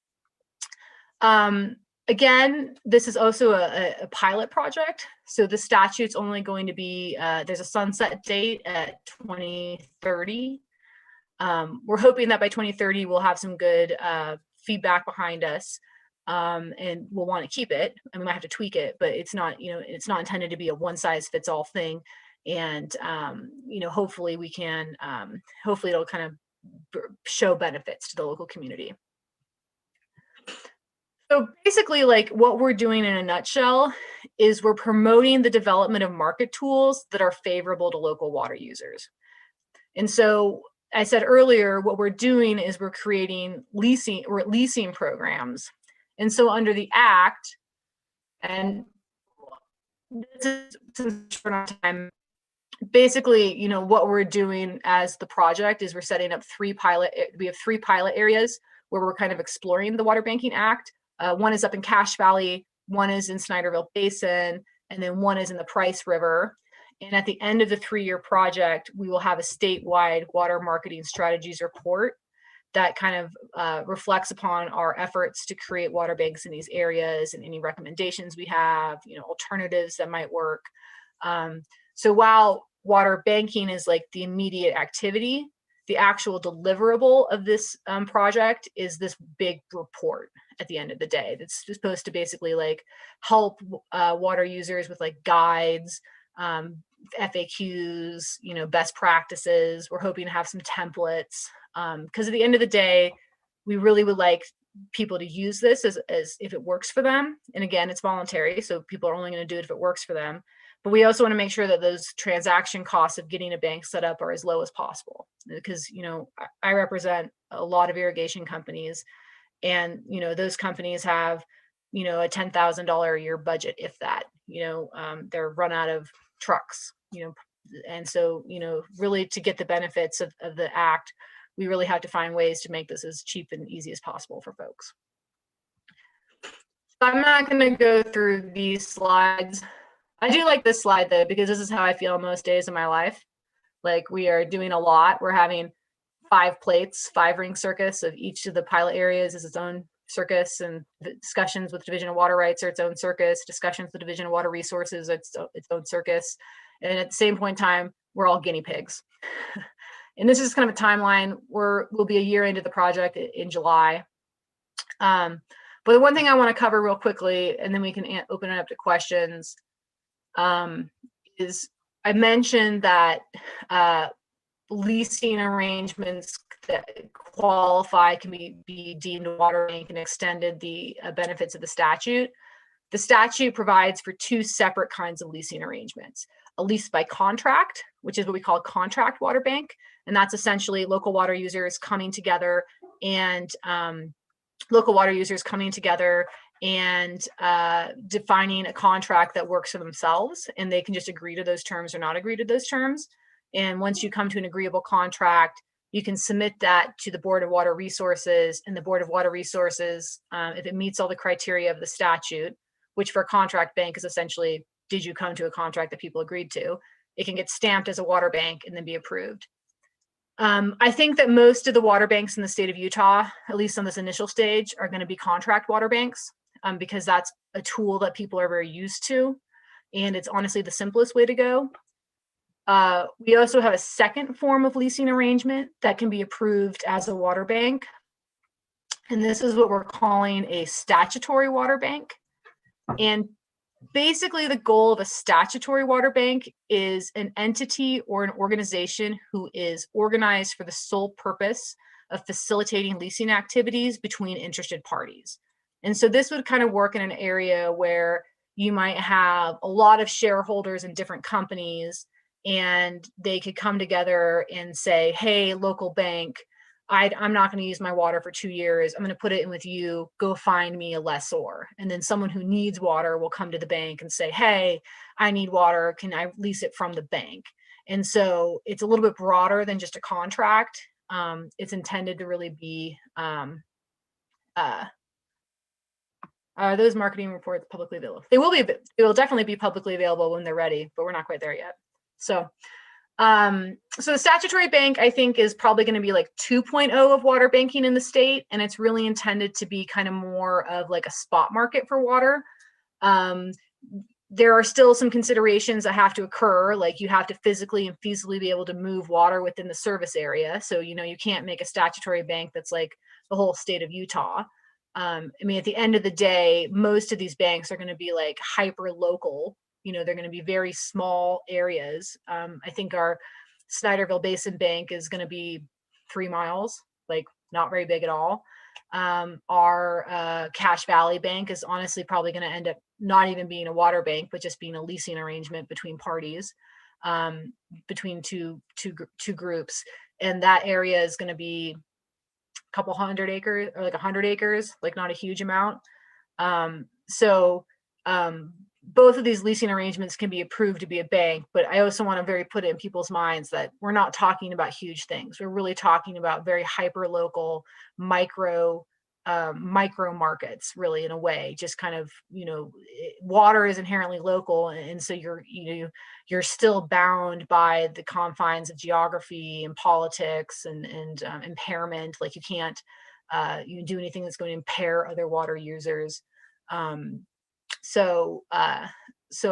Again, this is also a pilot project. So the statute's only going to be, there's a sunset date at 2030. We're hoping that by 2030, we'll have some good feedback behind us, and we'll want to keep it. And we might have to tweak it, but it's not, it's not intended to be a one size fits all thing. And, hopefully we can, hopefully it'll kind of show benefits to the local community. So basically, like what we're doing in a nutshell is we're promoting the development of market tools that are favorable to local water users. And so I said earlier, what we're doing is we're creating leasing programs. And so under the Act, and this is short on time, basically, what we're doing as the project is we're setting up we have three pilot areas where we're kind of exploring the Water Banking Act. One is up in Cache Valley, one is in Snyderville Basin, and then one is in the Price River. And at the end of the 3-year project, we will have a statewide water marketing strategies report that kind of reflects upon our efforts to create water banks in these areas and any recommendations we have, alternatives that might work. So while water banking is like the immediate activity, the actual deliverable of this project is this big report at the end of the day. That's supposed to basically like help water users with like guides, FAQs, best practices. We're hoping to have some templates because at the end of the day, we really would like people to use this as if it works for them. And again, it's voluntary, so people are only going to do it if it works for them. But we also want to make sure that those transaction costs of getting a bank set up are as low as possible, because, you know, I represent a lot of irrigation companies, and, you know, those companies have, you know, a $10,000 a year budget, if that, you know, they're run out of trucks, you know, and so, you know, really to get the benefits of the act, we really have to find ways to make this as cheap and easy as possible for folks. I'm not going to go through these slides. I do like this slide though, because this is how I feel most days of my life. Like, we are doing a lot. We're having 5 plates, 5-ring circus of each of the pilot areas is its own circus, and the discussions with Division of Water Rights are its own circus, discussions with the Division of Water Resources, its own circus. And at the same point in time, we're all guinea pigs. And this is kind of a timeline. We'll be a year into the project in July. But the one thing I want to cover real quickly, and then we can open it up to questions, is I mentioned that leasing arrangements that qualify can be deemed a water bank and extended the benefits of the statute. The statute provides for 2 separate kinds of leasing arrangements: a lease by contract, which is what we call a contract water bank, and that's essentially local water users coming together and defining a contract that works for themselves, and they can just agree to those terms or not agree to those terms. And once you come to an agreeable contract, you can submit that to the Board of Water Resources, and the Board of Water Resources, if it meets all the criteria of the statute, which for a contract bank is essentially, did you come to a contract that people agreed to, it can get stamped as a water bank and then be approved. I think that most of the water banks in the state of Utah, at least on this initial stage, are going to be contract water banks, because that's a tool that people are very used to, and it's honestly the simplest way to go. We also have a second form of leasing arrangement that can be approved as a water bank, and this is what we're calling a statutory water bank. And basically, the goal of a statutory water bank is an entity or an organization who is organized for the sole purpose of facilitating leasing activities between interested parties. And so this would kind of work in an area where you might have a lot of shareholders in different companies, and they could come together and say, hey, local bank, I'm not going to use my water for 2 years. I'm going to put it in with you. Go find me a lessor. And then someone who needs water will come to the bank and say, hey, I need water. Can I lease it from the bank? And so it's a little bit broader than just a contract. It's intended to really be, are those marketing reports publicly available? They will definitely be publicly available when they're ready, but we're not quite there yet. So the statutory bank, I think, is probably going to be like 2.0 of water banking in the state, and it's really intended to be kind of more of like a spot market for water. There are still some considerations that have to occur, like you have to physically and feasibly be able to move water within the service area. So, you know, you can't make a statutory bank that's like the whole state of Utah. I mean, at the end of the day, most of these banks are going to be like hyper local. You know, they're going to be very small areas. I think our Snyderville Basin Bank is going to be 3 miles, like not very big at all. Our Cache Valley Bank is honestly probably going to end up not even being a water bank, but just being a leasing arrangement between parties, between two groups. And that area is going to be a couple hundred acres, or like 100 acres, like not a huge amount. Both of these leasing arrangements can be approved to be a bank, but I also want to put it in people's minds that we're not talking about huge things. We're really talking about very hyper local micro markets, really, in a way. Just kind of, you know, water is inherently local, and so you're still bound by the confines of geography and politics and impairment. Like you can't do anything that's going to impair other water users. So I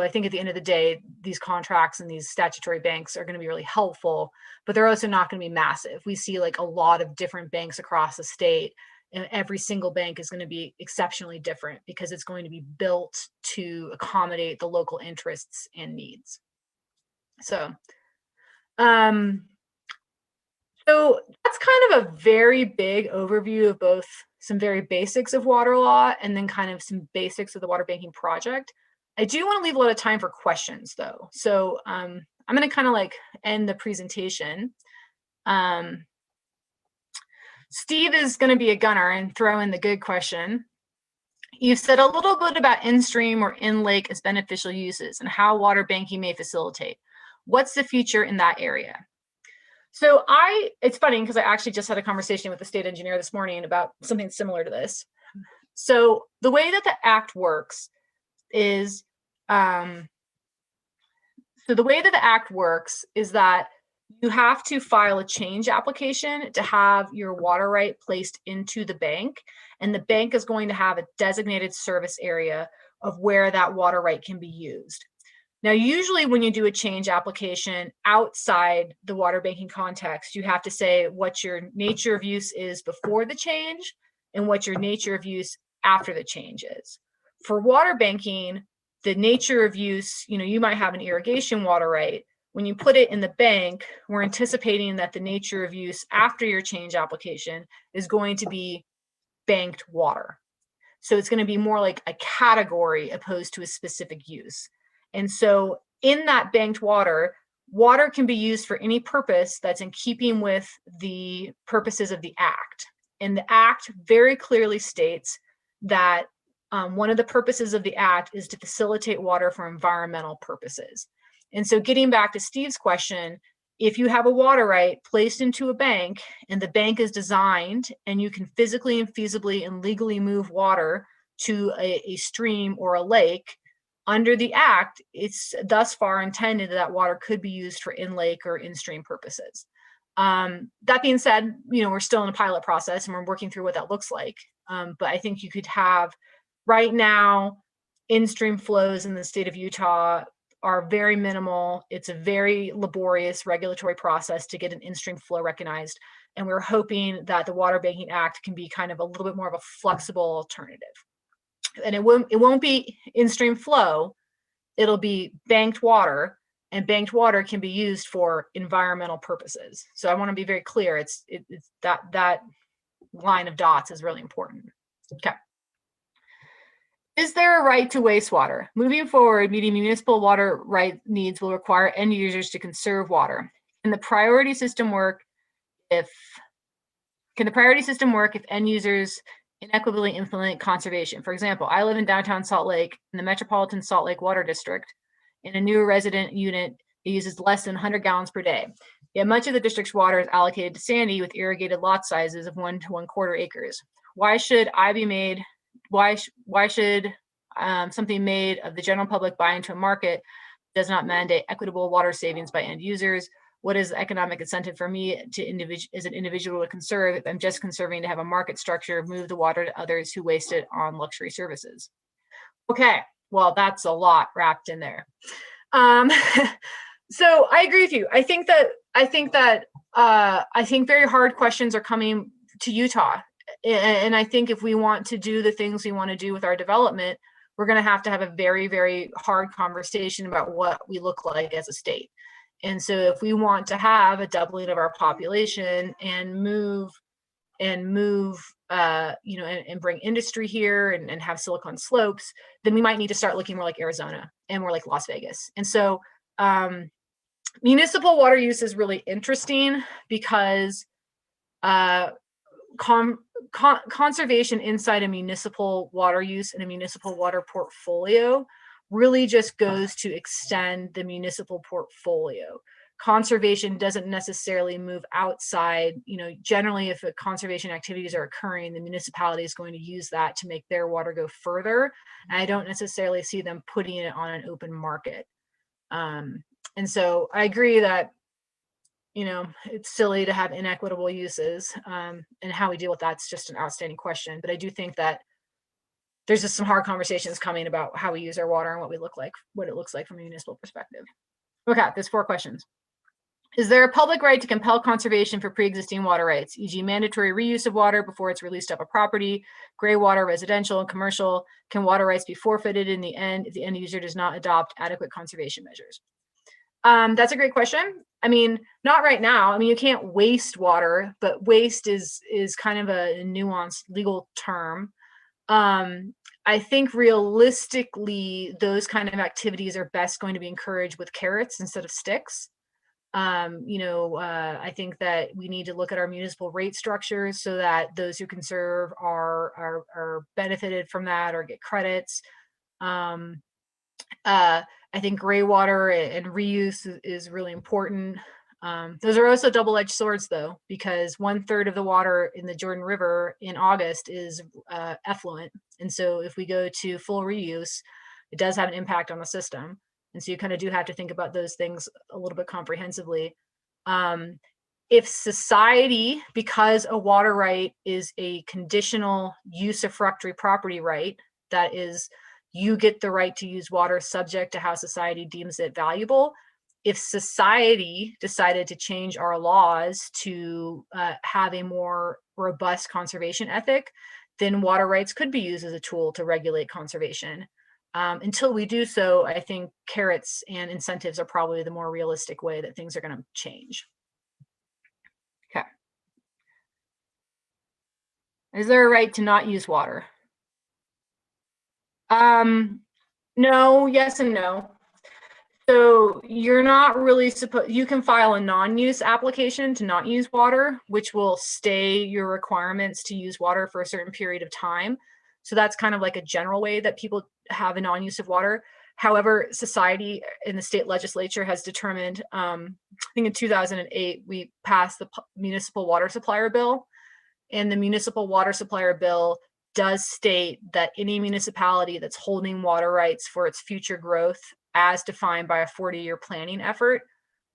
think at the end of the day, these contracts and these statutory banks are going to be really helpful, but they're also not going to be massive. We see like a lot of different banks across the state, and every single bank is going to be exceptionally different because it's going to be built to accommodate the local interests and needs. So that's kind of a very big overview of both some very basics of water law and then kind of some basics of the water banking project. I do want to leave a lot of time for questions though. So I'm going to kind of like end the presentation. Steve is going to be a gunner and throw in the good question. You've said a little bit about in-stream or in-lake as beneficial uses and how water banking may facilitate. What's the future in that area? So it's funny because I actually just had a conversation with the state engineer this morning about something similar to this. So the way that the Act works is, that you have to file a change application to have your water right placed into the bank, and the bank is going to have a designated service area of where that water right can be used. Now, usually when you do a change application outside the water banking context, you have to say what your nature of use is before the change and what your nature of use after the change is. For water banking, the nature of use, you might have an irrigation water right. When you put it in the bank, we're anticipating that the nature of use after your change application is going to be banked water. So it's going to be more like a category opposed to a specific use. And so in that banked water can be used for any purpose that's in keeping with the purposes of the Act. And the Act very clearly states that one of the purposes of the Act is to facilitate water for environmental purposes. And so getting back to Steve's question, if you have a water right placed into a bank and the bank is designed and you can physically and feasibly and legally move water to a stream or a lake, under the Act, it's thus far intended that water could be used for in-lake or in-stream purposes. That being said, we're still in a pilot process and we're working through what that looks like. But I think you could have, right now, in-stream flows in the state of Utah are very minimal. It's a very laborious regulatory process to get an in-stream flow recognized. And we're hoping that the Water Banking Act can be kind of a little bit more of a flexible alternative. And it won't be in-stream flow, it'll be banked water, and banked water can be used for environmental purposes. So I want to be very clear, it's that line of dots is really important. Okay. Is there a right to wastewater? Moving forward, meeting municipal water right needs will require end users to conserve water. Can the priority system work if end users inequitably implement conservation? For example, I live in downtown Salt Lake in the Metropolitan Salt Lake Water District. In a new resident unit, it uses less than 100 gallons per day. Yet much of the district's water is allocated to Sandy with irrigated lot sizes of 1 to 1/4 acres. Why should something made of the general public buy into a market does not mandate equitable water savings by end users? What is the economic incentive for me as an individual to conserve if I'm just conserving to have a market structure, move the water to others who waste it on luxury services? Okay, well, that's a lot wrapped in there. So I agree with you. I think very hard questions are coming to Utah. And I think if we want to do the things we want to do with our development, we're going to have a very, very hard conversation about what we look like as a state. And so if we want to have a doubling of our population and bring industry here and have Silicon Slopes, then we might need to start looking more like Arizona and more like Las Vegas. And so municipal water use is really interesting because conservation inside a municipal water use and a municipal water portfolio really just goes to extend the municipal portfolio. Conservation doesn't necessarily move outside. Generally, if conservation activities are occurring, the municipality is going to use that to make their water go further. And I don't necessarily see them putting it on an open market. And so I agree that, it's silly to have inequitable uses, and how we deal with that's just an outstanding question. But I do think that there's just some hard conversations coming about how we use our water and what it looks like from a municipal perspective. Okay, there's 4 questions. Is there a public right to compel conservation for pre-existing water rights, e.g. mandatory reuse of water before it's released off a property, gray water, residential and commercial? Can water rights be forfeited in the end if the end user does not adopt adequate conservation measures? That's a great question. I mean, not right now. I mean, you can't waste water, but waste is kind of a nuanced legal term. I think realistically, those kind of activities are best going to be encouraged with carrots instead of sticks. I think that we need to look at our municipal rate structures so that those who conserve are benefited from that or get credits. I think gray water and reuse is really important. Those are also double-edged swords, though, because 1/3 of the water in the Jordan River in August is effluent. And so if we go to full reuse, it does have an impact on the system. And so you kind of do have to think about those things a little bit comprehensively. If society, because a water right is a conditional usufructuary property right, that is, you get the right to use water subject to how society deems it valuable. If society decided to change our laws to have a more robust conservation ethic, then water rights could be used as a tool to regulate conservation. Until we do so, I think carrots and incentives are probably the more realistic way that things are going to change. Okay. Is there a right to not use water? No, yes and no. So you're not really supposed, you can file a non-use application to not use water, which will stay your requirements to use water for a certain period of time. So that's kind of like a general way that people have a non-use of water. However, society in the state legislature has determined, I think in 2008, we passed the municipal water supplier bill, and the municipal water supplier bill does state that any municipality that's holding water rights for its future growth as defined by a 40-year planning effort,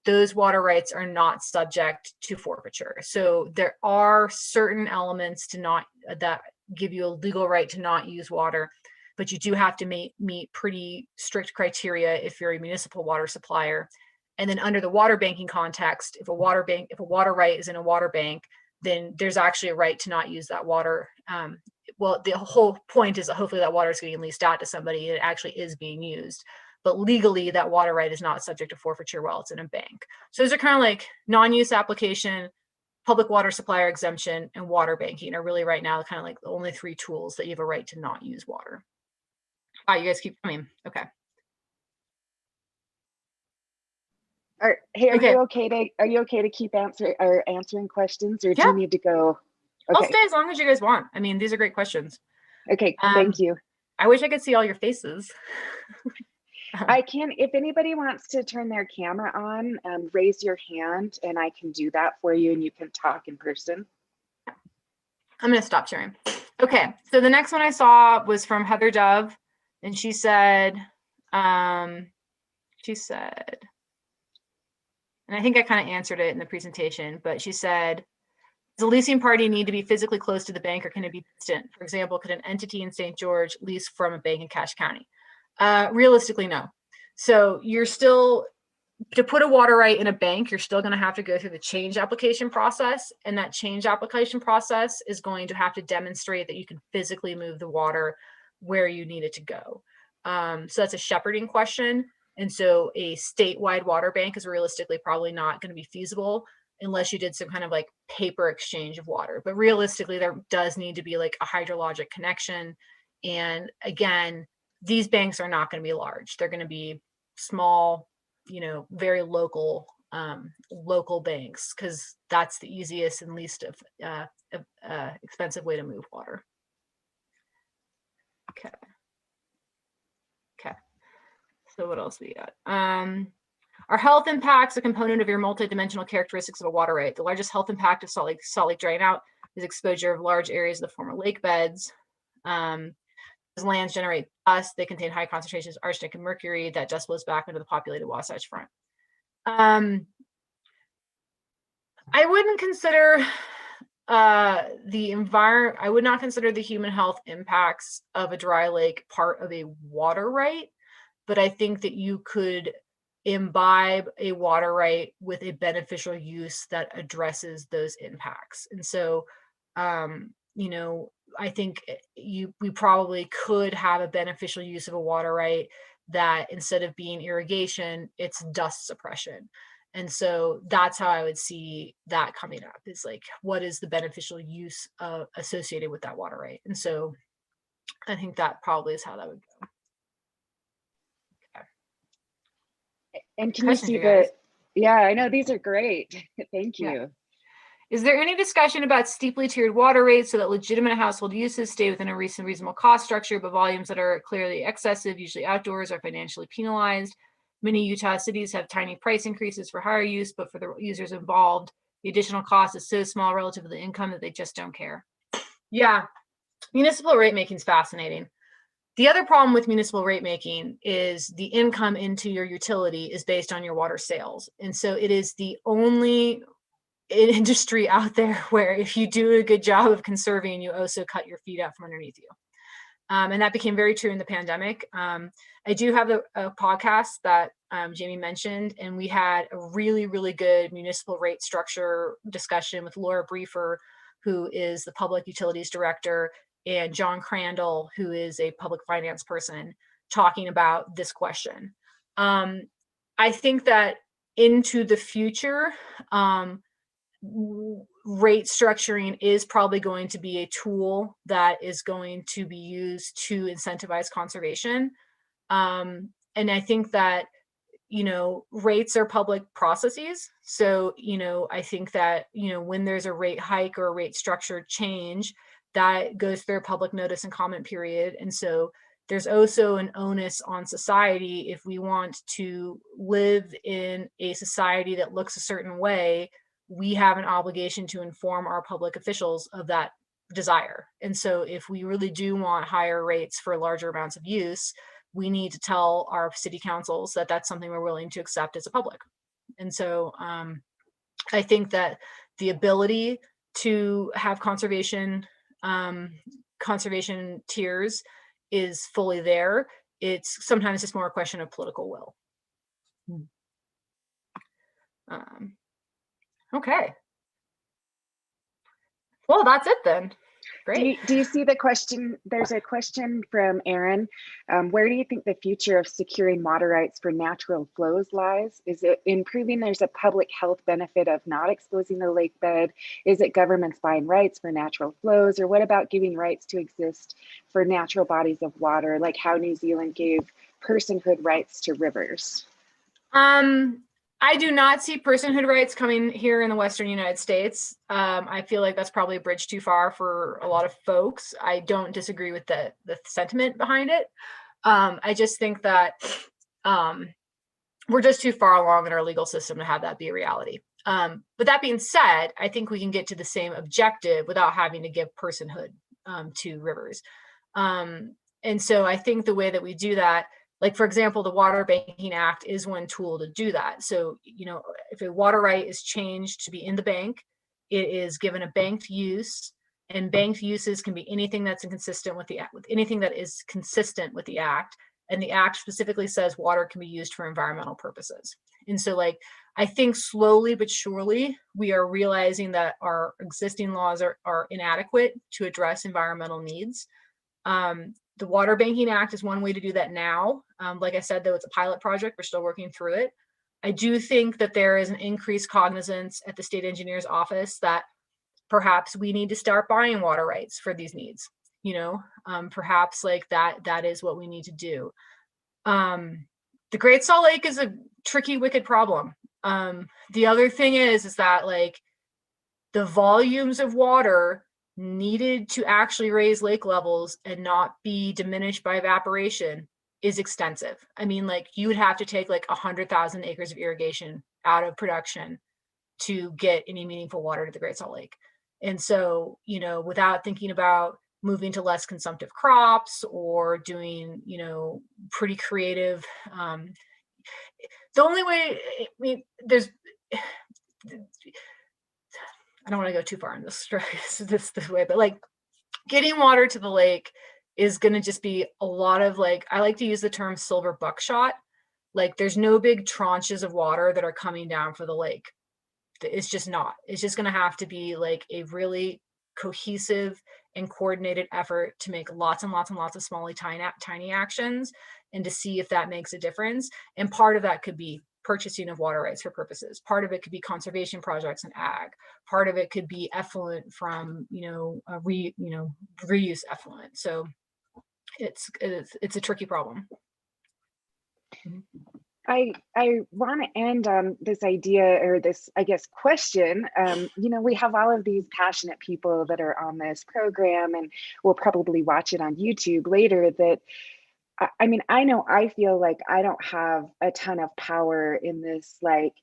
those water rights are not subject to forfeiture. So there are certain elements that give you a legal right to not use water, but you do have to meet pretty strict criteria if you're a municipal water supplier. And then under the water banking context, if a water right is in a water bank, then there's actually a right to not use that water. Well, the whole point is that hopefully that water is getting leased out to somebody and it actually is being used. But legally, that water right is not subject to forfeiture while it's in a bank. So those are kind of like non-use application, public water supplier exemption, and water banking are really right now kind of like the only 3 tools that you have a right to not use water. You guys keep coming. Okay. Are you okay to keep answering questions, or do you need to go? Okay. I'll stay as long as you guys want. I mean, these are great questions. Okay, thank you. I wish I could see all your faces. I can, if anybody wants to turn their camera on, raise your hand and I can do that for you and you can talk in person. I'm going to stop sharing. Okay, so the next one I saw was from Heather Dove, and she said, and I think I kind of answered it in the presentation, but she said, does the leasing party need to be physically close to the bank or can it be distant? For example, could an entity in St. George lease from a bank in Cache County? Realistically, no. So you're still, to put a water right in a bank, you're still going to have to go through the change application process. And that change application process is going to have to demonstrate that you can physically move the water where you need it to go. So that's a shepherding question. And so a statewide water bank is realistically probably not going to be feasible unless you did some kind of like paper exchange of water. But realistically, there does need to be like a hydrologic connection. And again, these banks are not going to be large. They're going to be small, very local banks, because that's the easiest and least expensive way to move water. Okay. So what else we got? Are health impacts a component of your multidimensional characteristics of a water right? The largest health impact of Salt Lake drying out is exposure of large areas of the former lake beds. As lands generate dust, they contain high concentrations of arsenic and mercury. That dust blows back into the populated Wasatch Front. I wouldn't consider I would not consider the human health impacts of a dry lake part of a water right, but I think that you could imbibe a water right with a beneficial use that addresses those impacts. And so, I think we probably could have a beneficial use of a water right that instead of being irrigation, it's dust suppression. And so that's how I would see that coming up, is like, what is the beneficial use associated with that water right? And so I think that probably is how that would go. And can you Questions, see you guys? yeah, I know these are great. Thank Yeah. you. Is there any discussion about steeply tiered water rates so that legitimate household uses stay within a reasonable cost structure, but volumes that are clearly excessive, usually outdoors, are financially penalized? Many Utah cities have tiny price increases for higher use, but for the users involved, the additional cost is so small relative to the income that they just don't care. Yeah, municipal rate making is fascinating. The other problem with municipal rate making is the income into your utility is based on your water sales. And so it is the only industry out there where if you do a good job of conserving, you also cut your feet out from underneath you. And that became very true in the pandemic. I do have a podcast that Jamie mentioned, and we had a really, really good municipal rate structure discussion with Laura Briefer, who is the public utilities director, and John Crandall, who is a public finance person, talking about this question. I think that into the future, rate structuring is probably going to be a tool that is going to be used to incentivize conservation. And I think that, rates are public processes. So, I think that, when there's a rate hike or a rate structure change, that goes through a public notice and comment period. And so there's also an onus on society if we want to live in a society that looks a certain way. We have an obligation to inform our public officials of that desire. And so if we really do want higher rates for larger amounts of use, we need to tell our city councils that that's something we're willing to accept as a public. And so I think that the ability to have conservation tiers is fully there. It's sometimes just more a question of political will. Okay. Well, that's it then. Great. Do you see the question? There's a question from Aaron. Where do you think the future of securing water rights for natural flows lies? Is it in proving there's a public health benefit of not exposing the lake bed? Is it governments buying rights for natural flows? Or what about giving rights to exist for natural bodies of water, like how New Zealand gave personhood rights to rivers? I do not see personhood rights coming here in the Western United States. I feel like that's probably a bridge too far for a lot of folks. I don't disagree with the sentiment behind it. I just think that we're just too far along in our legal system to have that be a reality. But that being said, I think we can get to the same objective without having to give personhood to rivers. And so I think the way that we do that, like, for example, the Water Banking Act is one tool to do that. So, if a water right is changed to be in the bank, it is given a banked use, and banked uses can be anything that's inconsistent with anything that is consistent with the act. And the act specifically says water can be used for environmental purposes. And so, I think slowly but surely we are realizing that our existing laws are inadequate to address environmental needs. The Water Banking Act is one way to do that now. Like I said, though, it's a pilot project. We're still working through it. I do think that there is an increased cognizance at the state engineer's office that perhaps we need to start buying water rights for these needs. Perhaps that is what we need to do. The Great Salt Lake is a tricky, wicked problem. The other thing is that the volumes of water needed to actually raise lake levels and not be diminished by evaporation is extensive. I mean, you would have to take 100,000 acres of irrigation out of production to get any meaningful water to the Great Salt Lake. And so, without thinking about moving to less consumptive crops or doing, pretty creative, the only way, I don't want to go too far in this way, but getting water to the lake is going to just be a lot of I like to use the term silver buckshot. There's no big tranches of water that are coming down for the lake. It's just not. It's just going to have to be a really cohesive and coordinated effort to make lots and lots and lots of small, tiny actions and to see if that makes a difference. And part of that could be purchasing of water rights for purposes. Part of it could be conservation projects and ag. Part of it could be effluent from, reuse effluent. So it's a tricky problem. I want to end on this idea, or this, I guess, question. You know, we have all of these passionate people that are on this program, and we'll probably watch it on YouTube later. That I mean, I know I feel like I don't have a ton of power in this like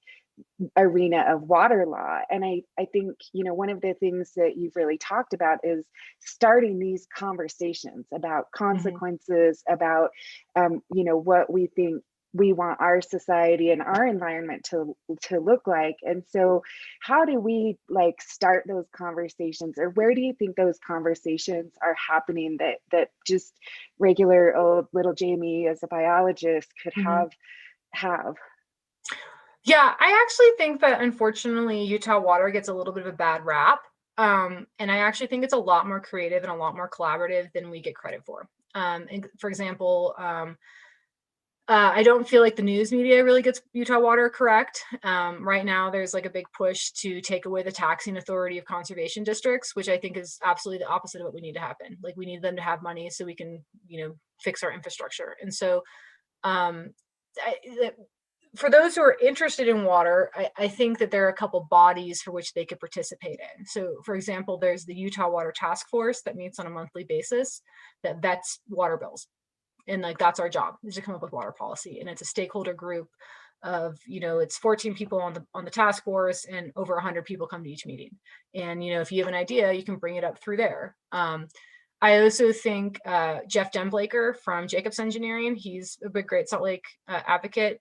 arena of water law. And I think, you know, one of the things that you've really talked about is starting these conversations about consequences, about, you know, what we think we want our society and our environment to look like. And so how do we like start those conversations, or where do you think those conversations are happening that just regular old little Jamie as a biologist could have? Yeah, I actually think that unfortunately Utah water gets a little bit of a bad rap. And I actually think it's a lot more creative and a lot more collaborative than we get credit for. And for example, I don't feel like the news media really gets Utah water correct. Right now, there's like a big push to take away the taxing authority of conservation districts, which I think is absolutely the opposite of what we need to happen. Like we need them to have money so we can, you know, fix our infrastructure. And so for those who are interested in water, I think that there are a couple bodies for which they could participate in. So for example, there's the Utah Water Task Force that meets on a monthly basis that vets water bills. And like, that's our job, is to come up with water policy. And it's a stakeholder group of, you know, it's 14 people on the task force, and over 100 people come to each meeting. And, you know, if you have an idea, you can bring it up through there. I also think Jeff Demblaker from Jacobs Engineering, he's a big Great Salt Lake advocate.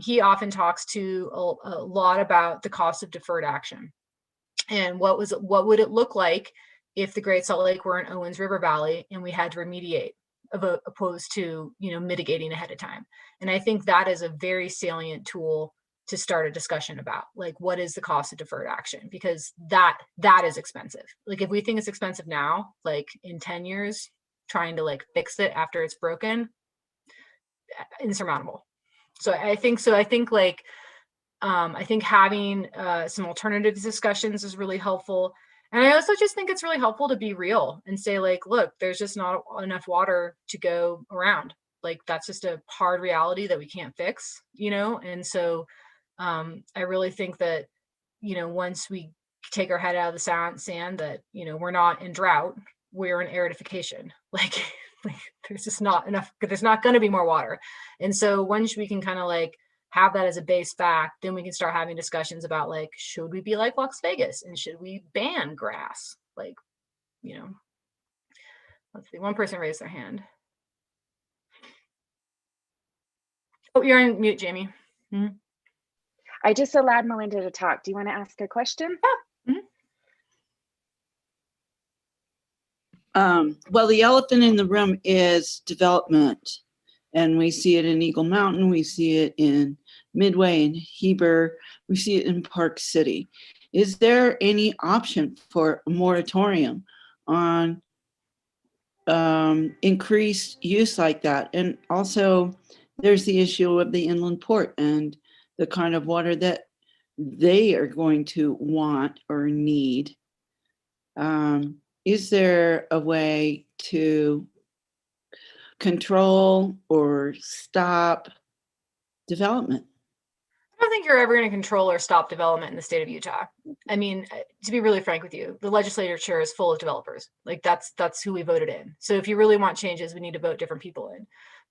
He often talks to a lot about the cost of deferred action, and what would it look like if the Great Salt Lake were in Owens River Valley and we had to remediate, opposed to, you know, mitigating ahead of time. And I think that is a very salient tool to start a discussion about, like, what is the cost of deferred action, because that is expensive. Like if we think it's expensive now, like in 10 years trying to like fix it after it's broken, insurmountable. So I think like I think having some alternative discussions is really helpful. And I also just think it's really helpful to be real and say, like, look, there's just not enough water to go around. Like, that's just a hard reality that we can't fix, you know? And so I really think that, you know, once we take our head out of the sand that, you know, we're not in drought, we're in aridification. Like there's just not enough, there's not going to be more water. And so once we can kind of like have that as a base fact, then we can start having discussions about like, should we be like Las Vegas, and should we ban grass? Like, you know, let's see, one person raised their hand. Oh, you're on mute, Jamie. Mm-hmm. I just allowed Melinda to talk. Do you want to ask a question? Yeah. Mm-hmm. Well, the elephant in the room is development. And we see it in Eagle Mountain, we see it in Midway and Heber, we see it in Park City. Is there any option for a moratorium on increased use like that? And also, there's the issue of the inland port and the kind of water that they are going to want or need. Is there a way to control or stop development? I don't think you're ever going to control or stop development in the state of Utah. I mean, to be really frank with you, the legislature is full of developers. Like that's who we voted in. So if you really want changes, we need to vote different people in.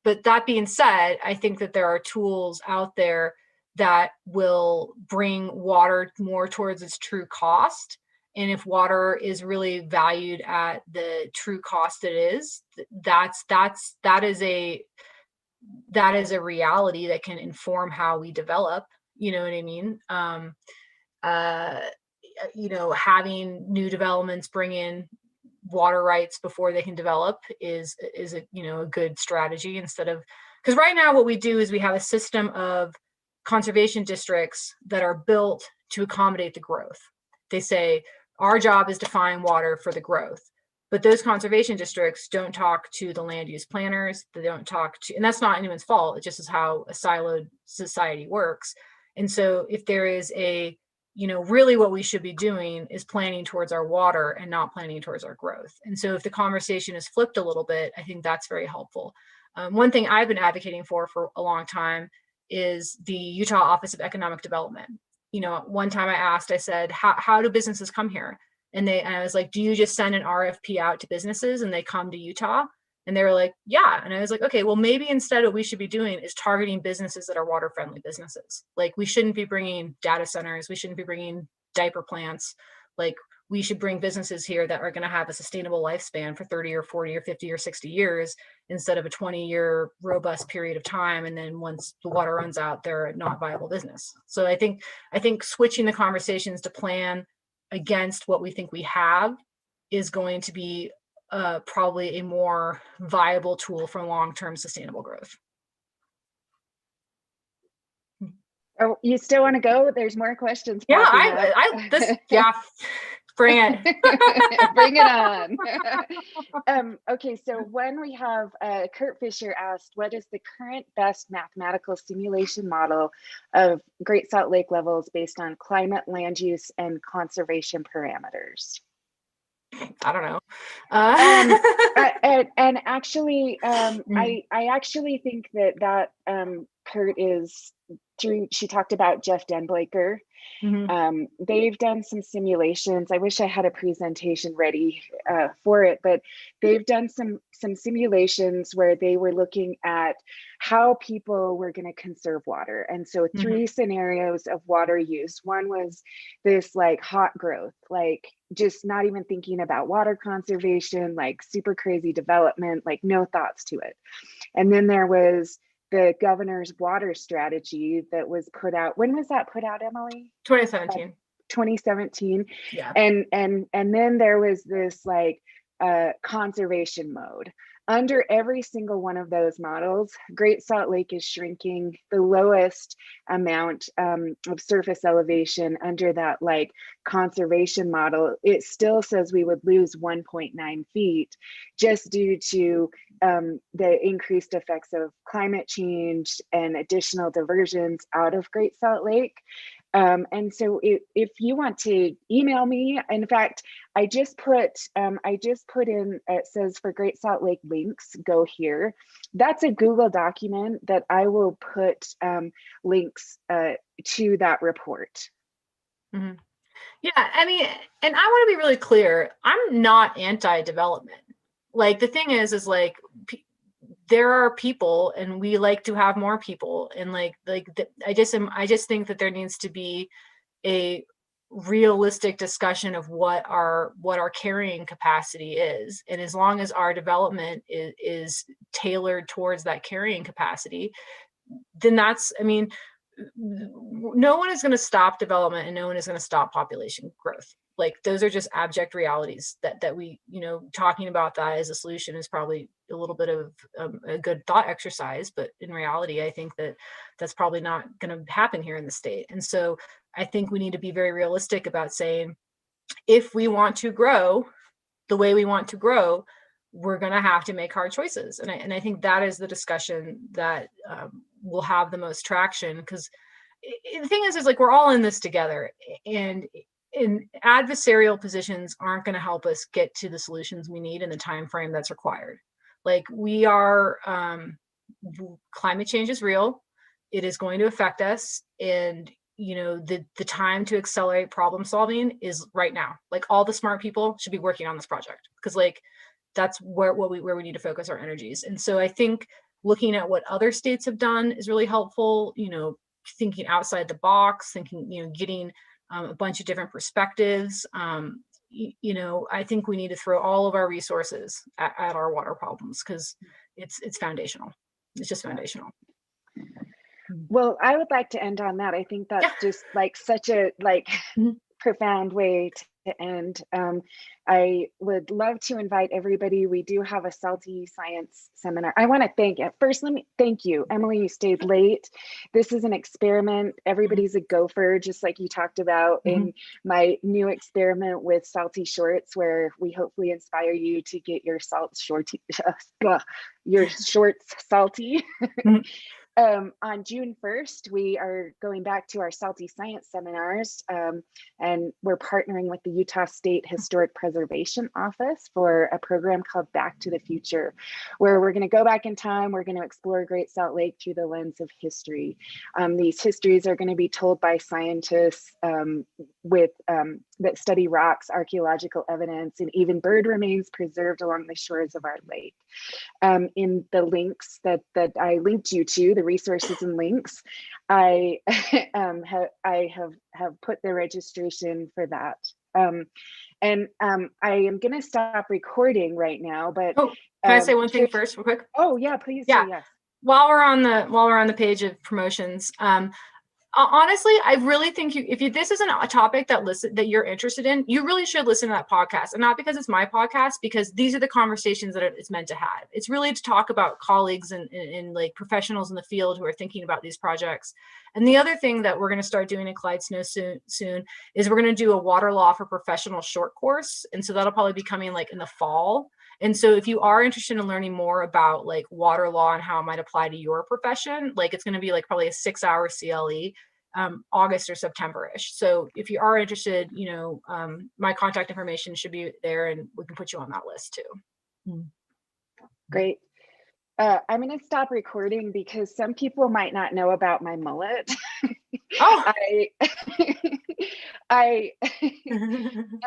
But that being said, I think that there are tools out there that will bring water more towards its true cost. And if water is really valued at the true cost it is, that is a reality that can inform how we develop. You know what I mean? You know, having new developments bring in water rights before they can develop is a, you know, a good strategy, instead of, because right now what we do is we have a system of conservation districts that are built to accommodate the growth. They say our job is to find water for the growth, but those conservation districts don't talk to the land use planners. They don't talk to, and that's not anyone's fault. It just is how a siloed society works. And so if there is a, really what we should be doing is planning towards our water and not planning towards our growth. And so if the conversation is flipped a little bit, I think that's very helpful. One thing I've been advocating for a long time is the Utah Office of Economic Development. One time I said, how do businesses come here? And I was like, do you just send an RFP out to businesses and they come to Utah? And they were like, yeah. And I was like, okay, well, maybe instead what we should be doing is targeting businesses that are water friendly businesses. Like, we shouldn't be bringing data centers. We shouldn't be bringing diaper plants. Like, we should bring businesses here that are going to have a sustainable lifespan for 30 or 40 or 50 or 60 years instead of a 20-year robust period of time. And then once the water runs out, they're not viable business. So I think switching the conversations to plan against what we think we have is going to be probably a more viable tool for long-term sustainable growth. Oh, you still want to go? There's more questions. Yeah, yeah, bring it. Bring it on. Okay, so when we have Kurt Fisher asked, what is the current best mathematical simulation model of Great Salt Lake levels based on climate, land use, and conservation parameters? I don't know. And actually, I actually think that Kurt is through. She talked about Jeff Denblaker. Mm-hmm. They've done some simulations. I wish I had a presentation ready for it, but they've done some simulations where they were looking at how people were going to conserve water. And so 3 scenarios of water use. One was this like hot growth, like just not even thinking about water conservation, like super crazy development, like no thoughts to it. And then there was the governor's water strategy that was put out. When was that put out, Emily? 2017. 2017. Yeah. And then there was this like conservation mode. Under every single one of those models, Great Salt Lake is shrinking. The lowest amount of surface elevation under that like conservation model, it still says we would lose 1.9 feet just due to the increased effects of climate change and additional diversions out of Great Salt Lake. And so if you want to email me, in fact, I just put in, it says for Great Salt Lake links, go here. That's a Google document that I will put links to that report. Mm-hmm. Yeah, I mean, and I want to be really clear, I'm not anti-development. Like, the thing is like, there are people and we like to have more people, and I just think that there needs to be a realistic discussion of what our carrying capacity is, and as long as our development is tailored towards that carrying capacity, then that's, I mean, no one is going to stop development and no one is going to stop population growth. Like, those are just abject realities that we, talking about that as a solution is probably a little bit of a good thought exercise, but in reality, I think that that's probably not going to happen here in the state. And so I think we need to be very realistic about saying, if we want to grow the way we want to grow, we're going to have to make hard choices. And I think that is the discussion that will have the most traction, because the thing is like, we're all in this together, and adversarial positions aren't going to help us get to the solutions we need in the time frame that's required. Like, we are, climate change is real. It is going to affect us, and the time to accelerate problem solving is right now. Like, all the smart people should be working on this project, because like that's where we need to focus our energies. And so I think looking at what other states have done is really helpful. Thinking outside the box, thinking, getting a bunch of different perspectives. I think we need to throw all of our resources at our water problems, because it's foundational. It's just foundational. Well, I would like to end on that. I think that's just like such a profound way to end. I would love to invite everybody. We do have a Salty Science seminar. I want to thank it. First, let me thank you, Emily. You stayed late. This is an experiment. Everybody's a gopher, just like you talked about in my new experiment with Salty Shorts, where we hopefully inspire you to get your your shorts salty. On June 1st, we are going back to our Salty Science seminars, and we're partnering with the Utah State Historic Preservation Office for a program called Back to the Future, where we're going to go back in time. We're going to explore Great Salt Lake through the lens of history. These histories are going to be told by scientists that study rocks, archaeological evidence, and even bird remains preserved along the shores of our lake. In the links that I linked you to, the resources and links, I have put the registration for that. I am going to stop recording right now, but can I say one thing first, real quick? Oh yeah, please. Yeah. Yes. While we're on the page of promotions, honestly, I really think if this isn't a topic that you're interested in, you really should listen to that podcast. And not because it's my podcast, because these are the conversations that it's meant to have. It's really to talk about colleagues and like professionals in the field who are thinking about these projects. And the other thing that we're going to start doing at Clyde Snow soon is we're going to do a water law for professional short course. And so that'll probably be coming like in the fall. And so if you are interested in learning more about like water law and how it might apply to your profession, like it's going to be like probably a 6-hour CLE, August or September-ish. So if you are interested, my contact information should be there and we can put you on that list too. Great. I'm going to stop recording because some people might not know about my mullet. Oh. I